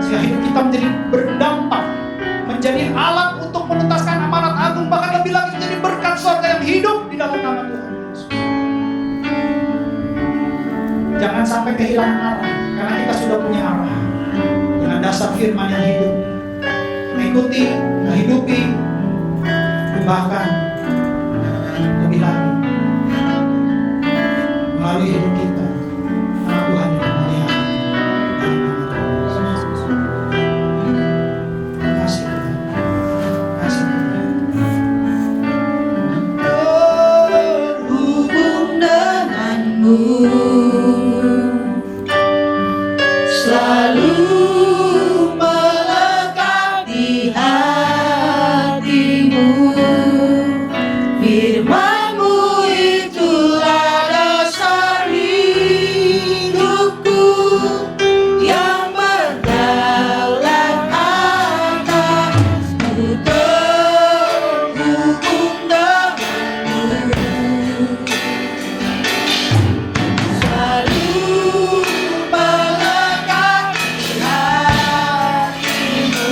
Sehingga hidup kita menjadi berdampak, menjadi alat untuk menuntaskan amanat agung, bahkan lebih lagi menjadi berkat surga yang hidup di dalam nama Tuhan Yesus. Jangan sampai kehilangan arah, karena kita sudah punya arah dengan dasar firman yang hidup. Mengikuti, menghidupi, bahkan lebih lagi melalui hidup kita, nama Tuhan yang dimuliakan dalam nama Tuhan Yesus. Kasih Tuhan, kasih Tuhan. Berhubung denganmu, selalu melekat di hatimu. Firman-Mu itulah dasar hidupku, yang berdaulat atasku, terhubung denganmu. Selalu melekat di hatimu.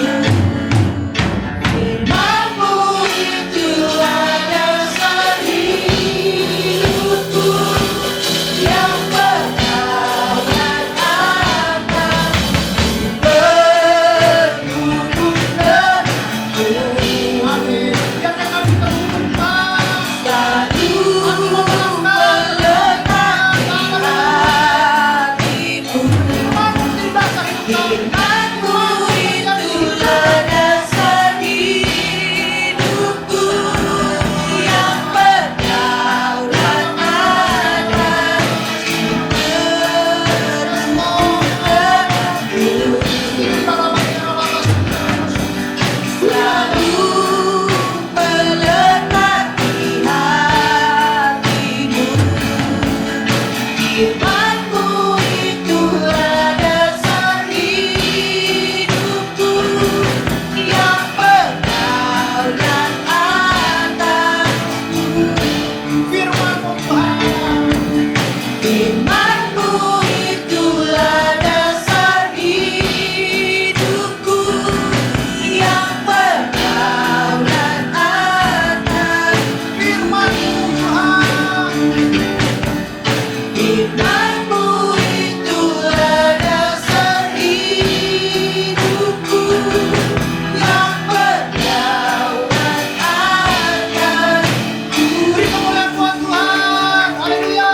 Firman-Mu itulah dasar hidupku, yang berdaulat atasku, terhubung denganmu. Amin. Biarkan kami terhubung, Pak. Selalu melekat di hatimu. Firman-Mu itulah dasar hidupku, yang berdaulat atasku, terhubung denganmu. Selalu melekat di hatimu. Firman-Mu itulah dasar hidupku, yang berdaulat atasku. Firman-Mu Tuhan. Firman-Mu itulah dasar hidupku, yang berdaulat atasku. Firman-Mu Tuhan. Firman-Mu itulah dasar hidupku, yang berdaulat atasku. Beri kemuliaan buat Tuhan. Haleluya.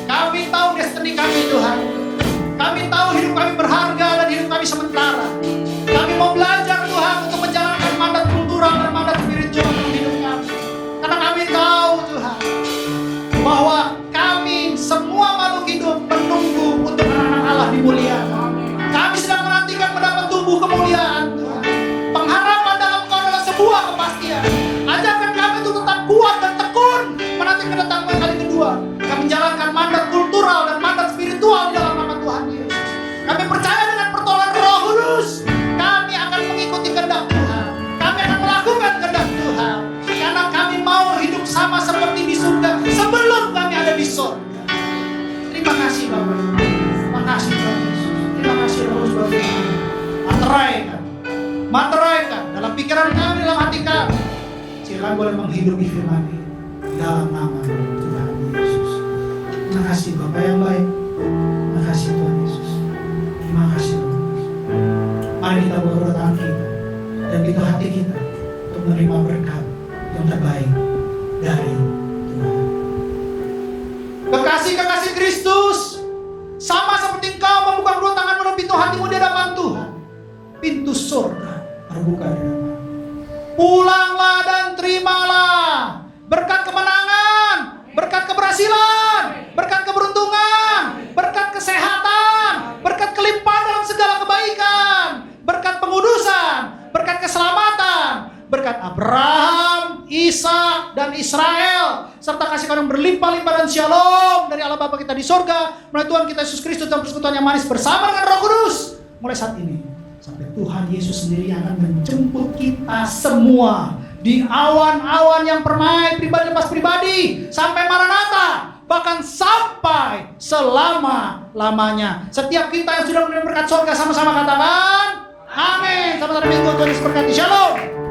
Kami tahu destiny kami, Tuhan. Kami tahu hidup kami berharga dan hidup kami sementara. Kami mau belajar, Tuhan, untuk menjalankan mandat kultural dan mandat spiritual dalam hidup kami. Karena kami tahu, Tuhan, bahwa kami semua makhluk hidup menunggu untuk anak-anak Allah dimuliakan. Kami sedang menantikan mendapat tubuh kemuliaan, Tuhan. Pengharapan dalam Kau adalah sebuah kepastian. Ajarkan kami untuk tetap kuat dan tekun menanti kedatangan kali kedua. Kami menjalankan mandat kultural dan mandat spiritual di dalam nama Tuhan Yesus. Kami percaya dengan pertolongan Roh Kudus, kami akan mengikuti kehendak Tuhan. Kami akan melakukan kehendak Tuhan. Karena kami mau hidup sama seperti di surga sebelum kami ada di surga. Terima kasih Bapak. Terima kasih Tuhan Yesus. Terima kasih Roh Kudus Bapak. Materaikan dalam pikiran kami, dalam hati kami. Silakan boleh menghidupi firman ini dalam nama Tuhan Yesus. Terima kasih Bapak yang baik. Terima kasih Tuhan Yesus. Terima kasih Tuhan Yesus. Mari kita buka tangan kita dan kita hati kita untuk menerima berkat yang terbaik dari Tuhan. Kekasih-kekasih Kristus, sama seperti Engkau membuka kedua tangan menutup pintu hatimu di hadapan Tuhan, pintu surga terbuka di hadapan. Pulanglah dan terimalah berkat kemenangan, berkat keberhasilan, berkat keberuntungan, berkat kesehatan, berkat kelimpahan dalam segala kebaikan, berkat pengudusan, berkat keselamatan, berkat Abraham, Ishak, dan Israel, serta kasih karunia berlimpah-limpah dan shalom dari Allah Bapa kita di sorga, melalui Tuhan kita Yesus Kristus dan persekutuan yang manis bersama dengan Roh Kudus, mulai saat ini Sampai Tuhan Yesus sendiri akan menjemput kita semua di awan-awan yang permai, pribadi lepas pribadi, sampai Maranatha, bahkan sampai selama-lamanya. Setiap kita yang sudah menerima berkat surga sama-sama katakan amin. Selamat hari Minggu, Tuhan Yesus berkati. Shalom.